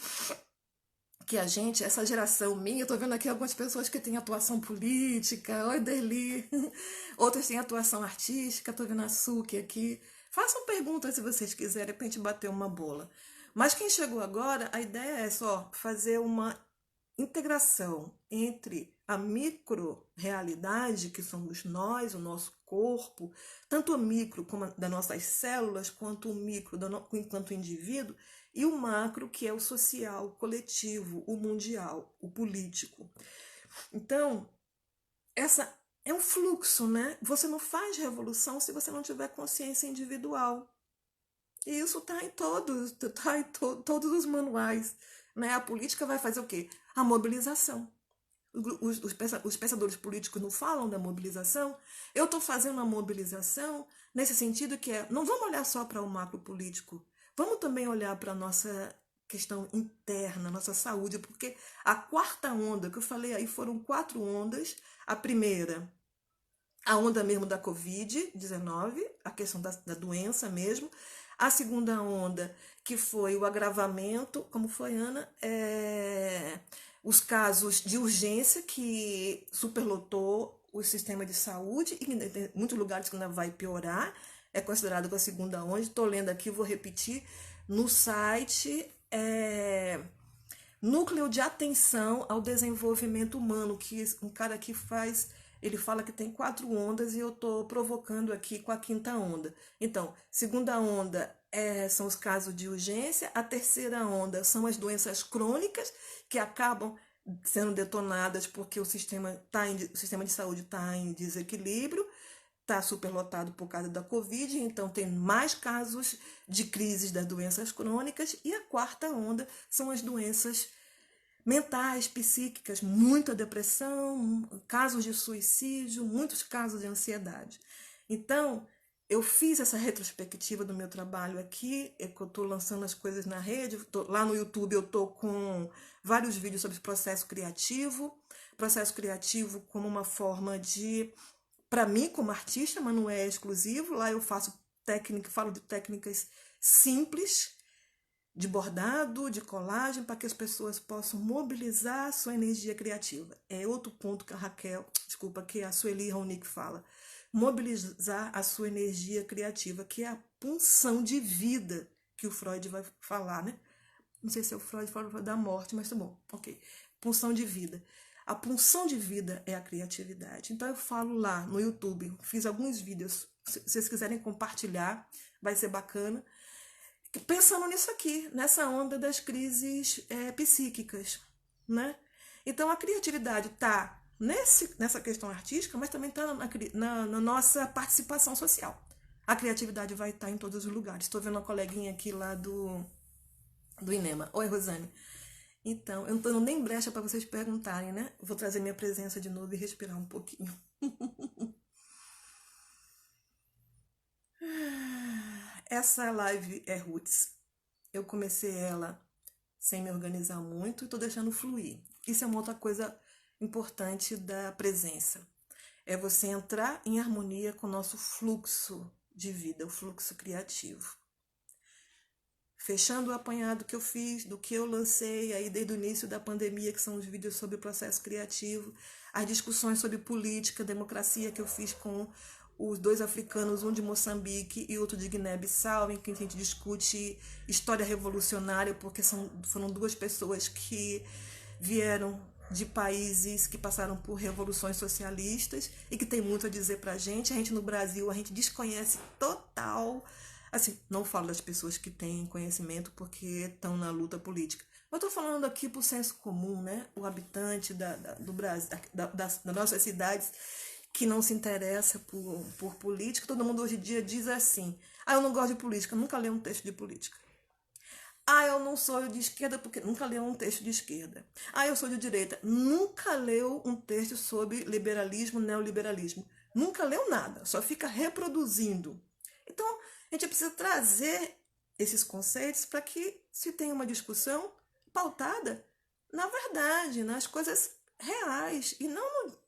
que a gente, essa geração minha, eu tô vendo aqui algumas pessoas que têm atuação política, oi Derli, outras têm atuação artística, tô vendo a Suki aqui. Façam perguntas se vocês quiserem pra gente bater uma bola. Mas quem chegou agora, a ideia é só fazer uma integração entre a micro-realidade, que somos nós, o nosso corpo, tanto o micro como das nossas células, quanto o micro enquanto indivíduo, e o macro, que é o social, o coletivo, o mundial, o político. Então, essa é um fluxo, né? Você não faz revolução se você não tiver consciência individual. E isso está em todos os manuais. Né? A política vai fazer o quê? A mobilização. Os pensadores políticos não falam da mobilização. Eu estou fazendo a mobilização nesse sentido que não vamos olhar só para o macro político, vamos também olhar para a nossa questão interna, nossa saúde, porque a quarta onda, que eu falei aí, foram 4 ondas. A primeira, a onda mesmo da Covid-19, a questão da doença mesmo. A segunda onda, que foi o agravamento, como foi, Ana? Os casos de urgência que superlotou o sistema de saúde e em muitos lugares que ainda vai piorar, é considerado a segunda onda. Estou lendo aqui, vou repetir, no site Núcleo de Atenção ao Desenvolvimento Humano, que um cara aqui faz, ele fala que tem 4 ondas e eu estou provocando aqui com a 5ª onda. Então, segunda onda são os casos de urgência. A terceira onda são as doenças crônicas, que acabam sendo detonadas porque o sistema de saúde está em desequilíbrio, está superlotado por causa da Covid, então tem mais casos de crises das doenças crônicas. E a quarta onda são as doenças mentais, psíquicas, muita depressão, casos de suicídio, muitos casos de ansiedade. Então, eu fiz essa retrospectiva do meu trabalho aqui, é que eu estou lançando as coisas na rede, lá no YouTube eu estou com vários vídeos sobre processo criativo como uma forma de, para mim como artista, mas não é exclusivo, lá eu falo de técnicas simples, de bordado, de colagem, para que as pessoas possam mobilizar a sua energia criativa. É outro ponto que que a Sueli Ronick fala. Mobilizar a sua energia criativa, que é a punção de vida que o Freud vai falar, né? Não sei se é o Freud fala da morte, mas tá bom, ok. Punção de vida. A punção de vida é a criatividade. Então eu falo lá no YouTube, fiz alguns vídeos, se vocês quiserem compartilhar, vai ser bacana, pensando nisso aqui, nessa onda das crises psíquicas, né? Então a criatividade está nessa questão artística, mas também está na nossa participação social. A criatividade vai estar em todos os lugares. Estou vendo uma coleguinha aqui lá do INEMA. Oi, Rosane. Então, eu não estou nem brecha para vocês perguntarem, né? Vou trazer minha presença de novo e respirar um pouquinho. Essa live é Roots. Eu comecei ela sem me organizar muito e estou deixando fluir. Isso é uma outra coisa importante da presença. É você entrar em harmonia com o nosso fluxo de vida, o fluxo criativo. Fechando o apanhado que eu fiz, do que eu lancei aí desde o início da pandemia, que são os vídeos sobre o processo criativo, as discussões sobre política, democracia que eu fiz com os dois africanos, um de Moçambique e outro de Guiné-Bissau, em que a gente discute história revolucionária, porque foram duas pessoas que vieram de países que passaram por revoluções socialistas e que tem muito a dizer pra gente. A gente no Brasil, a gente desconhece total. Assim, não falo das pessoas que têm conhecimento porque estão na luta política. Eu estou falando aqui por senso comum, né? O habitante do Brasil, das nossas cidades que não se interessa por política. Todo mundo hoje em dia diz assim: ah, eu não gosto de política, nunca leio um texto de política. Ah, eu não sou de esquerda porque nunca leu um texto de esquerda. Ah, eu sou de direita. Nunca leu um texto sobre liberalismo, neoliberalismo. Nunca leu nada, só fica reproduzindo. Então, a gente precisa trazer esses conceitos para que se tenha uma discussão pautada na verdade, nas coisas reais e não no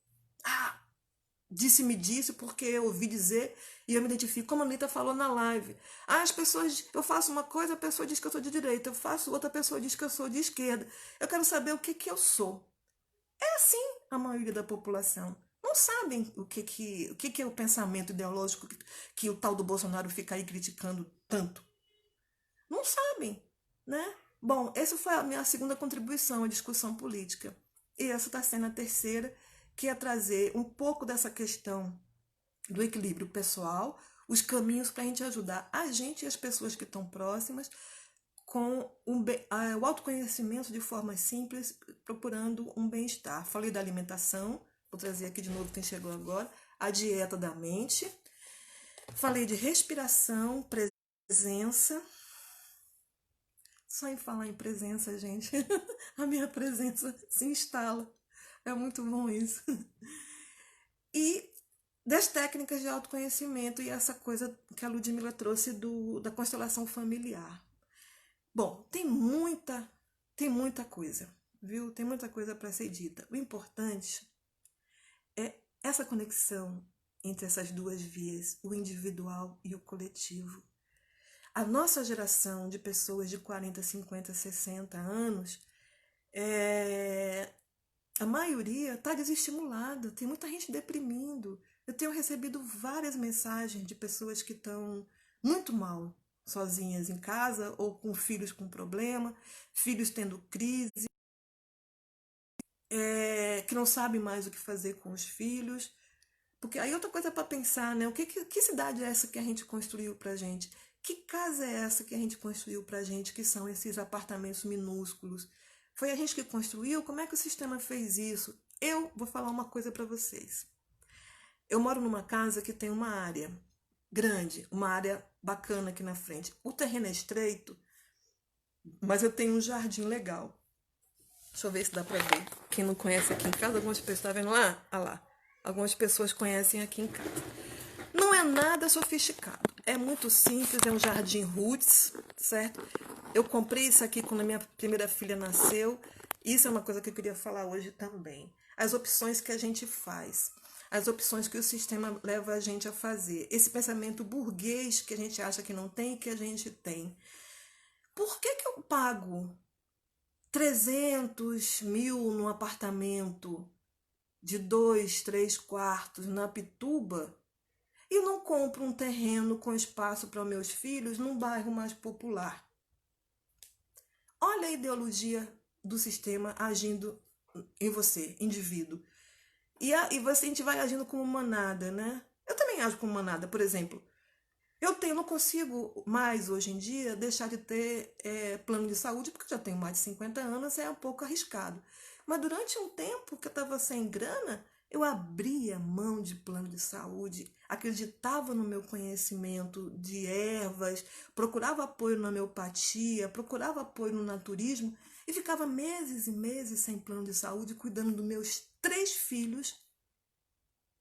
disse-me disse porque eu ouvi dizer e eu me identifico, como a Anitta falou na live. Ah, as pessoas, eu faço uma coisa, a pessoa diz que eu sou de direita, eu faço outra, pessoa diz que eu sou de esquerda. Eu quero saber o que eu sou. É assim a maioria da população. Não sabem o que é o pensamento ideológico que o tal do Bolsonaro fica aí criticando tanto. Não sabem, né? Bom, essa foi a minha segunda contribuição à discussão política. E essa está sendo a terceira, que é trazer um pouco dessa questão do equilíbrio pessoal, os caminhos para a gente ajudar a gente e as pessoas que estão próximas com o autoconhecimento de forma simples, procurando um bem-estar. Falei da alimentação, vou trazer aqui de novo quem chegou agora, a dieta da mente. Falei de respiração, presença. Só em falar em presença, gente, a minha presença se instala. É muito bom isso. E das técnicas de autoconhecimento e essa coisa que a Ludmilla trouxe da constelação familiar. Bom, tem muita coisa, viu? Tem muita coisa para ser dita. O importante é essa conexão entre essas duas vias, o individual e o coletivo. A nossa geração de pessoas de 40, 50, 60 anos, a maioria está desestimulada, tem muita gente deprimindo. Eu tenho recebido várias mensagens de pessoas que estão muito mal, sozinhas em casa ou com filhos com problema, filhos tendo crise, que não sabem mais o que fazer com os filhos. Porque aí outra coisa para pensar, né? Que cidade é essa que a gente construiu pra gente? Que casa é essa que a gente construiu pra gente, que são esses apartamentos minúsculos? Foi a gente que construiu? Como é que o sistema fez isso? Eu vou falar uma coisa para vocês. Eu moro numa casa que tem uma área grande, uma área bacana aqui na frente. O terreno é estreito, mas eu tenho um jardim legal. Deixa eu ver se dá pra ver. Quem não conhece aqui em casa, algumas pessoas, tá vendo lá? Ah lá. Algumas pessoas conhecem aqui em casa. Não é nada sofisticado. É muito simples, é um jardim roots, certo? Eu comprei isso aqui quando a minha primeira filha nasceu. Isso é uma coisa que eu queria falar hoje também. As opções que a gente faz. As opções que o sistema leva a gente a fazer. Esse pensamento burguês que a gente acha que não tem, que a gente tem. Por que eu pago 300 mil num apartamento de 2, 3 quartos na Pituba e não compro um terreno com espaço para meus filhos num bairro mais popular? Olha a ideologia do sistema agindo em você, indivíduo. E você, a gente vai agindo como manada, né? Eu também ajo como manada, por exemplo. Não consigo mais, hoje em dia, deixar de ter plano de saúde, porque eu já tenho mais de 50 anos, é um pouco arriscado. Mas durante um tempo que eu estava sem grana, eu abria mão de plano de saúde, acreditava no meu conhecimento de ervas, procurava apoio na homeopatia, procurava apoio no naturismo e ficava meses e meses sem plano de saúde, cuidando dos meus 3 filhos,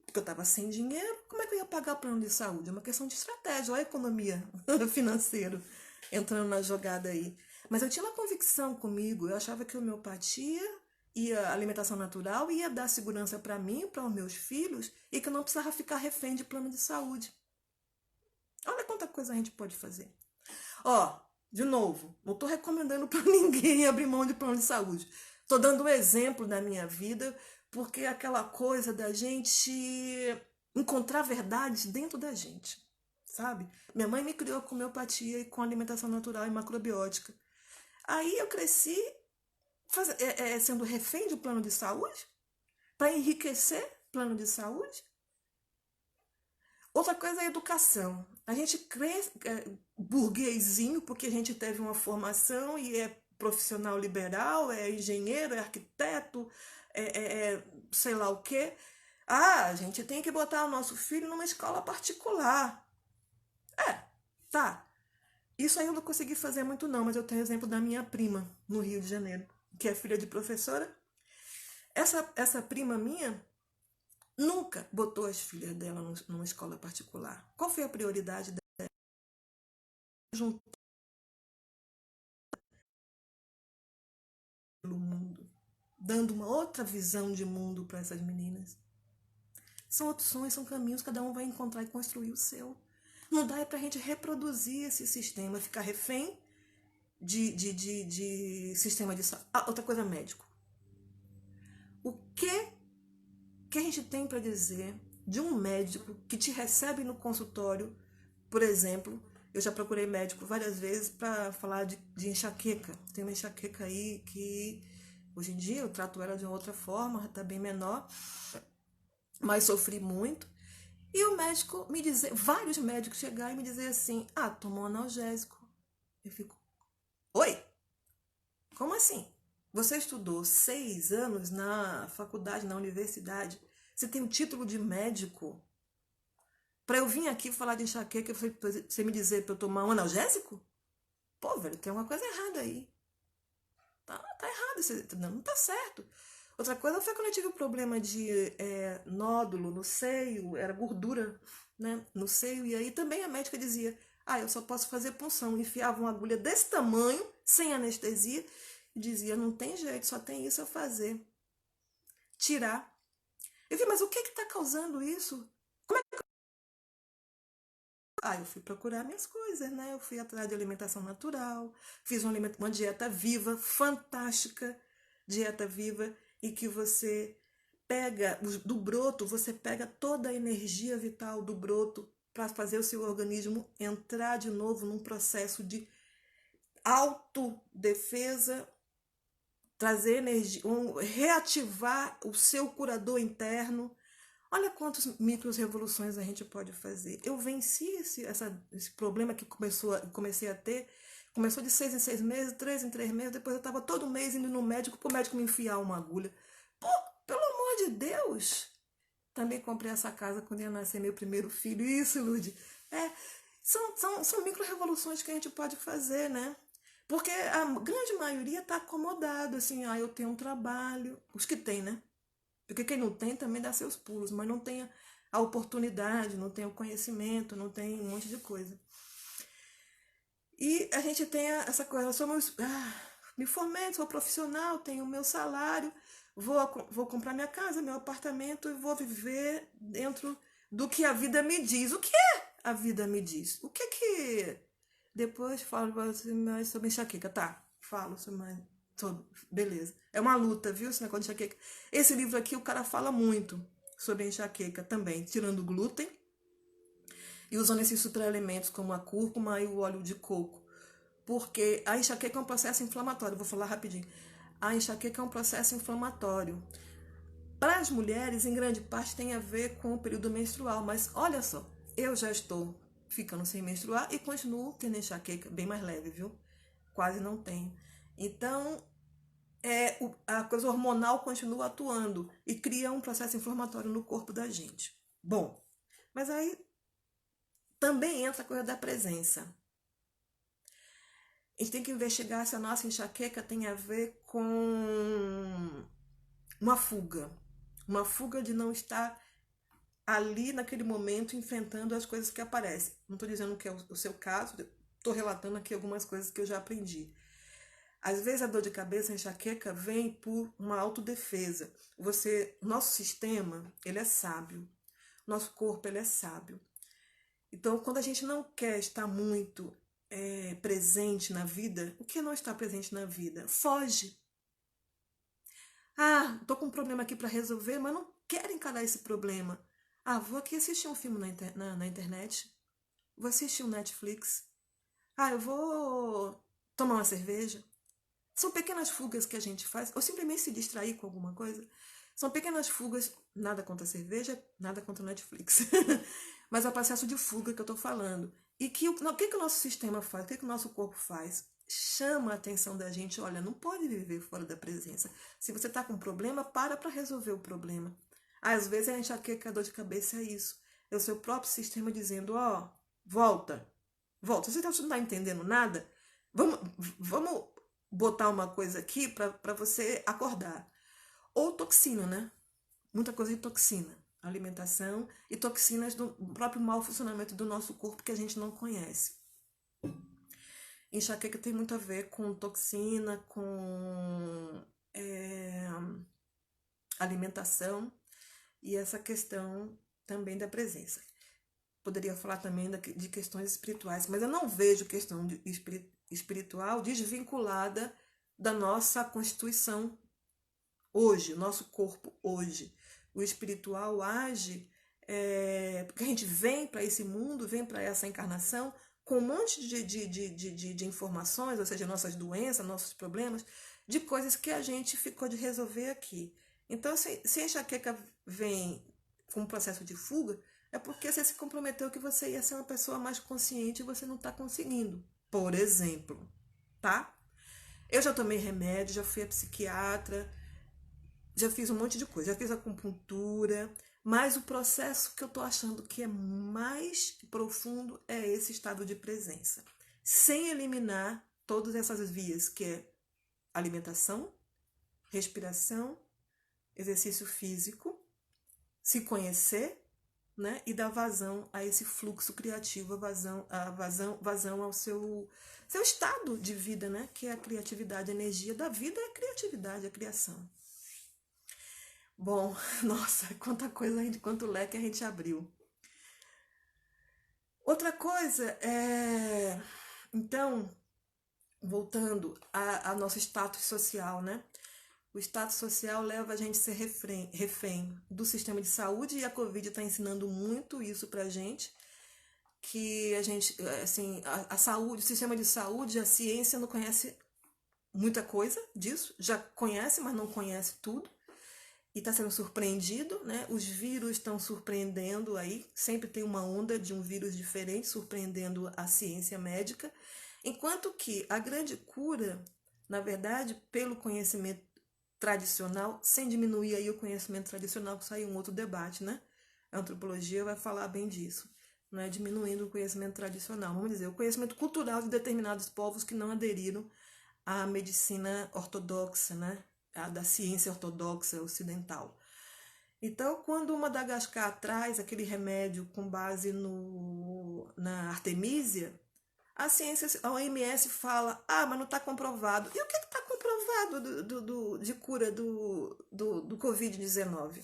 porque eu estava sem dinheiro. Como é que eu ia pagar o plano de saúde? É uma questão de estratégia, olha a economia financeira entrando na jogada aí. Mas eu tinha uma convicção comigo, eu achava que a homeopatia e a alimentação natural ia dar segurança para mim, para os meus filhos, e que eu não precisava ficar refém de plano de saúde. Olha quanta coisa a gente pode fazer. Ó, de novo, não estou recomendando para ninguém abrir mão de plano de saúde. Estou dando um exemplo da minha vida, porque é aquela coisa da gente encontrar verdades dentro da gente, sabe? Minha mãe me criou com homeopatia e com alimentação natural e macrobiótica. Aí eu cresci sendo refém de plano de saúde, para enriquecer plano de saúde. Outra coisa é a educação. A gente cresce burguesinho porque a gente teve uma formação e é profissional liberal, é engenheiro, é arquiteto, sei lá o quê. Ah, a gente tem que botar o nosso filho numa escola particular. Tá. Isso aí eu não consegui fazer muito não, mas eu tenho exemplo da minha prima no Rio de Janeiro, que é filha de professora. Essa prima minha nunca botou as filhas dela numa escola particular. Qual foi a prioridade dela? Juntar o mundo, dando uma outra visão de mundo para essas meninas. São opções, são caminhos, cada um vai encontrar e construir o seu. Não dá para a gente reproduzir esse sistema, ficar refém de sistema de saúde. Ah, outra coisa, médico. O que a gente tem para dizer de um médico que te recebe no consultório, por exemplo? Eu já procurei médico várias vezes para falar de enxaqueca. Tem uma enxaqueca aí que hoje em dia eu trato ela de uma outra forma, está bem menor, mas sofri muito. E o médico me dizer, vários médicos chegarem e me dizer assim: ah, tomou analgésico. Eu fico: oi? Como assim? Você estudou 6 anos na faculdade, na universidade, você tem o título de médico. Para eu vir aqui falar de enxaqueca, você me dizer para eu tomar um analgésico? Pô, velho, tem alguma coisa errada aí. Tá errado, não tá certo. Outra coisa foi quando eu tive o problema de nódulo no seio, era gordura, né, no seio, e aí também a médica dizia: ah, eu só posso fazer punção. Enfiava uma agulha desse tamanho, sem anestesia, e dizia: não tem jeito, só tem isso a fazer. Tirar. Eu falei: mas o que está causando isso? Eu fui procurar minhas coisas, né? Eu fui atrás de alimentação natural, fiz uma dieta viva, fantástica, dieta viva, em que você pega do broto, você pega toda a energia vital do broto para fazer o seu organismo entrar de novo num processo de autodefesa, trazer energia, reativar o seu curador interno, Olha quantas micro revoluções a gente pode fazer. Eu venci esse problema que comecei a ter. Começou de 6 em 6 meses, 3 em 3 meses. Depois eu estava todo mês indo no médico para o médico me enfiar uma agulha. Pô, pelo amor de Deus! Também comprei essa casa quando ia nascer meu primeiro filho. Isso, Lude. É, são micro revoluções que a gente pode fazer, né? Porque a grande maioria está acomodado, assim, eu tenho um trabalho. Os que tem, né? Porque quem não tem também dá seus pulos, mas não tem a oportunidade, não tem o conhecimento, não tem um monte de coisa. E a gente tem essa coisa, me formei, sou profissional, tenho o meu salário, vou comprar minha casa, meu apartamento e vou viver dentro do que a vida me diz. O que é a vida me diz? O que que... Depois falo mais sobre enxaqueca, tá? Falo sobre mais... Beleza. É uma luta, viu, esse negócio de enxaqueca. Esse livro aqui o cara fala muito sobre enxaqueca também, tirando o glúten e usando esses superelementos como a cúrcuma e o óleo de coco. Porque a enxaqueca é um processo inflamatório. Vou falar rapidinho. A enxaqueca é um processo inflamatório. Para as mulheres, em grande parte, tem a ver com o período menstrual. Mas olha só, eu já estou ficando sem menstruar e continuo tendo enxaqueca, bem mais leve, viu? Quase não tenho. Então, a coisa hormonal continua atuando e cria um processo inflamatório no corpo da gente. Bom, mas aí também entra a coisa da presença. A gente tem que investigar se a nossa enxaqueca tem a ver com uma fuga. Uma fuga de não estar ali naquele momento enfrentando as coisas que aparecem. Não estou dizendo que é o seu caso, estou relatando aqui algumas coisas que eu já aprendi. Às vezes a dor de cabeça, a enxaqueca, vem por uma autodefesa. Nosso sistema, ele é sábio. Nosso corpo, ele é sábio. Então, quando a gente não quer estar muito presente na vida, o que não está presente na vida? Foge. Tô com um problema aqui para resolver, mas não quero encarar esse problema. Vou aqui assistir um filme na internet. Vou assistir um Netflix. Eu vou tomar uma cerveja. São pequenas fugas que a gente faz, ou simplesmente se distrair com alguma coisa. São pequenas fugas, nada contra a cerveja, nada contra o Netflix. Mas é o processo de fuga que eu estou falando. E o que o nosso sistema faz, o que o nosso corpo faz? Chama a atenção da gente, olha, não pode viver fora da presença. Se você está com um problema, para resolver o problema. Às vezes a enxaqueca, a dor de cabeça é isso. É o seu próprio sistema dizendo, volta. Volta. Você não está entendendo nada? Vamos botar uma coisa aqui para você acordar. Ou toxina, né? Muita coisa de toxina. Alimentação e toxinas do próprio mau funcionamento do nosso corpo que a gente não conhece. Enxaqueca tem muito a ver com toxina, com alimentação e essa questão também da presença. Poderia falar também de questões espirituais, mas eu não vejo questão espiritual desvinculada da nossa constituição hoje, nosso corpo hoje. O espiritual age porque a gente vem para esse mundo, vem para essa encarnação com um monte de informações, ou seja, nossas doenças, nossos problemas, de coisas que a gente ficou de resolver aqui. Então, se a enxaqueca vem com um processo de fuga, é porque você se comprometeu que você ia ser uma pessoa mais consciente e você não está conseguindo. Por exemplo, tá? Eu já tomei remédio, já fui a psiquiatra, já fiz um monte de coisa, já fiz acupuntura, mas o processo que eu tô achando que é mais profundo é esse estado de presença. Sem eliminar todas essas vias, que é alimentação, respiração, exercício físico, se conhecer, né, e dar vazão a esse fluxo criativo, vazão ao seu estado de vida, né, que é a criatividade, a energia da vida é a criatividade, a criação. Bom, nossa, quanta coisa, quanto leque a gente abriu. Outra coisa então, voltando ao nosso status social, né? O status social leva a gente a ser refém do sistema de saúde e a Covid está ensinando muito isso pra gente, que a gente, assim, a saúde, o sistema de saúde, a ciência não conhece muita coisa disso, já conhece, mas não conhece tudo. e está sendo surpreendido, né? Os vírus estão surpreendendo aí, sempre tem uma onda de um vírus diferente surpreendendo a ciência médica, enquanto que a grande cura, na verdade, pelo conhecimento tradicional, sem diminuir aí o conhecimento tradicional, que saiu um outro debate, né? A antropologia vai falar bem disso, não é diminuindo o conhecimento tradicional, vamos dizer, o conhecimento cultural de determinados povos que não aderiram à medicina ortodoxa, né? Da ciência ortodoxa ocidental. Então, quando o Madagascar traz aquele remédio com base na artemísia, a ciência, a OMS fala, mas não está comprovado. E o que está comprovado de cura do Covid-19?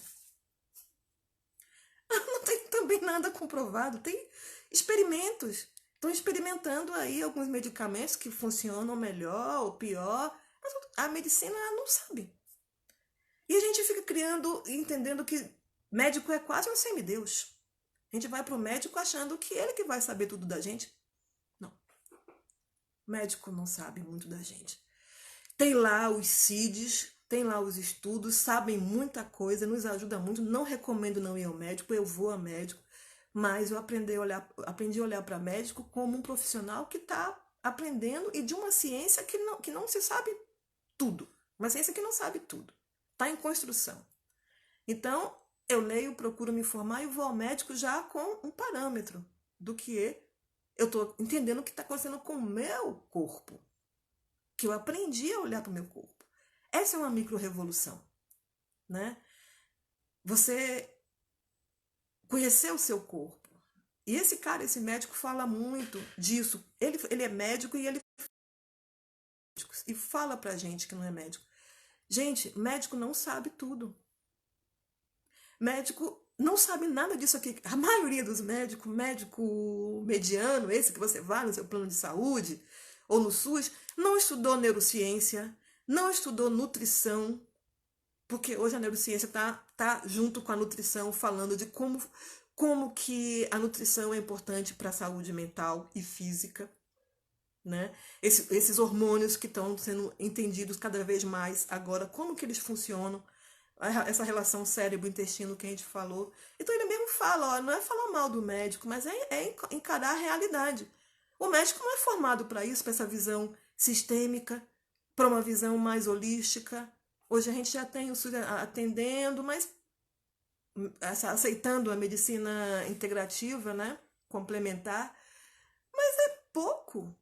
Não tem também nada comprovado. Tem experimentos. Estão experimentando aí alguns medicamentos que funcionam melhor ou pior. Mas a medicina não sabe. E a gente fica criando, entendendo que médico é quase um semideus. A gente vai para o médico achando que ele que vai saber tudo da gente. Não. O médico não sabe muito da gente. Tem lá os CIDs, tem lá os estudos, sabem muita coisa, nos ajuda muito. Não recomendo não ir ao médico, eu vou a médico, mas eu aprendi a olhar para médico como um profissional que está aprendendo e de uma ciência que não se sabe tudo. Uma ciência que não sabe tudo. Está em construção. Então, eu leio, procuro me informar e vou ao médico já com um parâmetro do que eu estou entendendo o que está acontecendo com o meu corpo. Que eu aprendi a olhar para o meu corpo. Essa é uma micro-revolução, né? Você conhecer o seu corpo. E esse cara, esse médico, fala muito disso. Ele é médico e fala pra gente que não é médico. Gente, médico não sabe tudo. Médico não sabe nada disso aqui. A maioria dos médicos, médico mediano, esse que você vai no seu plano de saúde ou no SUS, não estudou neurociência, não estudou nutrição, porque hoje a neurociência tá junto com a nutrição, falando de como que a nutrição é importante para a saúde mental e física, né? Esses hormônios que estão sendo entendidos cada vez mais agora, como que eles funcionam, essa relação cérebro-intestino que a gente falou. Então ele mesmo fala, não é falar mal do médico, mas é encarar a realidade. O médico não é formado para isso, para essa visão sistêmica, para uma visão mais holística. Hoje a gente já tem o SUS atendendo, mas aceitando a medicina integrativa, né? Complementar, mas é pouco.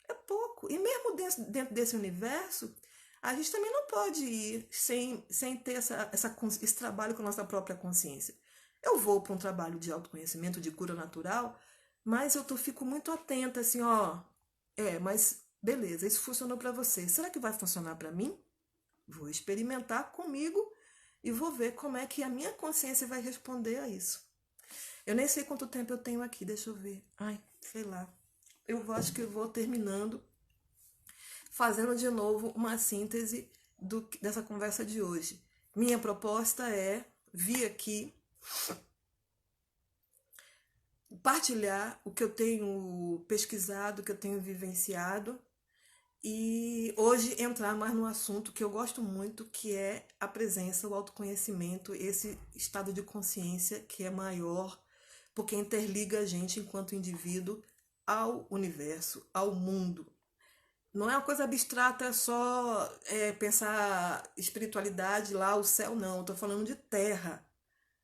É pouco. E mesmo dentro desse universo, a gente também não pode ir sem ter esse trabalho com a nossa própria consciência. Eu vou para um trabalho de autoconhecimento, de cura natural, mas fico muito atenta assim, mas beleza, isso funcionou para você. Será que vai funcionar para mim? Vou experimentar comigo e vou ver como é que a minha consciência vai responder a isso. Eu nem sei quanto tempo eu tenho aqui, deixa eu ver. Ai, sei lá. Acho que eu vou terminando, fazendo de novo uma síntese dessa conversa de hoje. Minha proposta é vir aqui partilhar o que eu tenho pesquisado, o que eu tenho vivenciado e hoje entrar mais num assunto que eu gosto muito, que é a presença, o autoconhecimento, esse estado de consciência que é maior, porque interliga a gente enquanto indivíduo ao universo, ao mundo. Não é uma coisa abstrata só pensar espiritualidade lá, o céu, não. Eu estou falando de terra.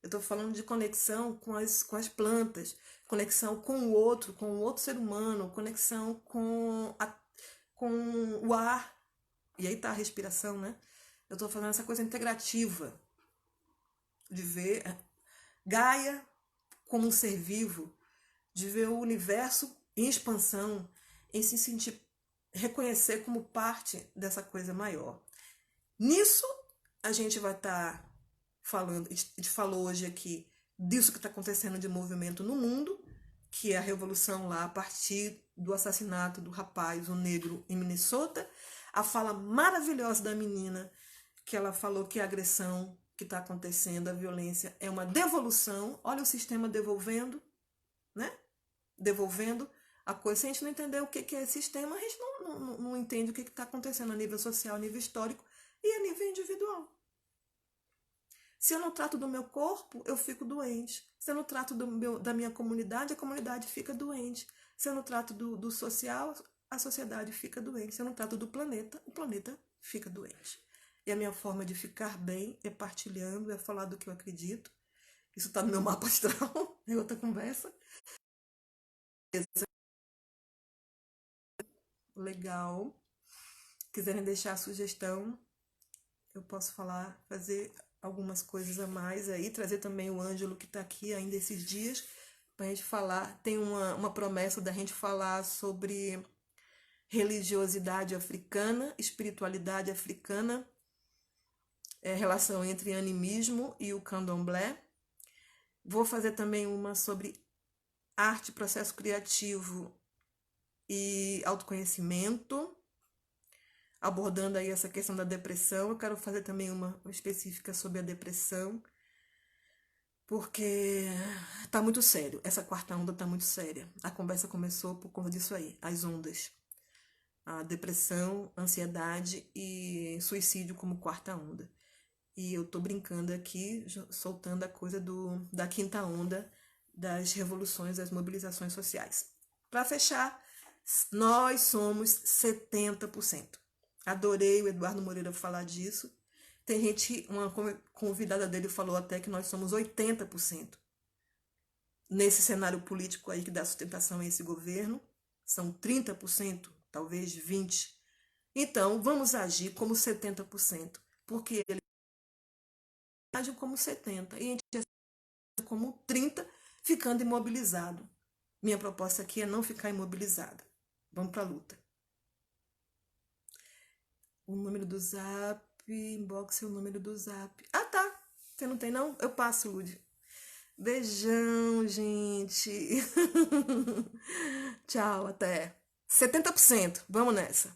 Eu estou falando de conexão com as plantas, conexão com o outro ser humano, conexão com o ar. E aí tá a respiração, né? Eu estou falando essa coisa integrativa de ver Gaia como um ser vivo, de ver o universo em expansão, em se sentir, reconhecer como parte dessa coisa maior. Nisso, a gente vai estar falando, a gente falou hoje aqui disso que está acontecendo de movimento no mundo, que é a revolução lá a partir do assassinato do rapaz, o negro, em Minnesota, a fala maravilhosa da menina, que ela falou que a agressão que está acontecendo, a violência, é uma devolução, olha o sistema devolvendo, né? Devolvendo a coisa. Se a gente não entender o que é sistema, a gente não entende o que está acontecendo a nível social, a nível histórico e a nível individual. Se eu não trato do meu corpo, eu fico doente. Se eu não trato da minha comunidade, a comunidade fica doente. Se eu não trato do social, a sociedade fica doente. Se eu não trato do planeta, o planeta fica doente. E a minha forma de ficar bem é partilhando, é falar do que eu acredito. Isso está no meu mapa astral, é outra conversa. Legal. Quiserem deixar a sugestão, eu posso falar, fazer algumas coisas a mais aí, trazer também o Ângelo que está aqui ainda esses dias, para a gente falar. Tem uma promessa da gente falar sobre religiosidade africana, espiritualidade africana, relação entre animismo e o candomblé. Vou fazer também uma sobre arte, processo criativo e autoconhecimento, abordando aí essa questão da depressão. Eu quero fazer também uma específica sobre a depressão, porque tá muito sério. Essa quarta onda tá muito séria. A conversa começou por conta disso aí, as ondas. A depressão, ansiedade e suicídio como quarta onda. E eu tô brincando aqui, soltando a coisa da quinta onda das revoluções, das mobilizações sociais. Para fechar, nós somos 70%. Adorei o Eduardo Moreira falar disso. Tem gente, uma convidada dele falou até que nós somos 80%. Nesse cenário político aí que dá sustentação a esse governo, são 30%, talvez 20%. Então, vamos agir como 70%, porque ele age como 70% e a gente age como 30%, ficando imobilizado. Minha proposta aqui é não ficar imobilizada. Vamos para a luta. O número do Zap, inbox é o número do Zap. Ah, tá. Você não tem, não? Eu passo, Lud. Beijão, gente. Tchau, até. 70%. Vamos nessa.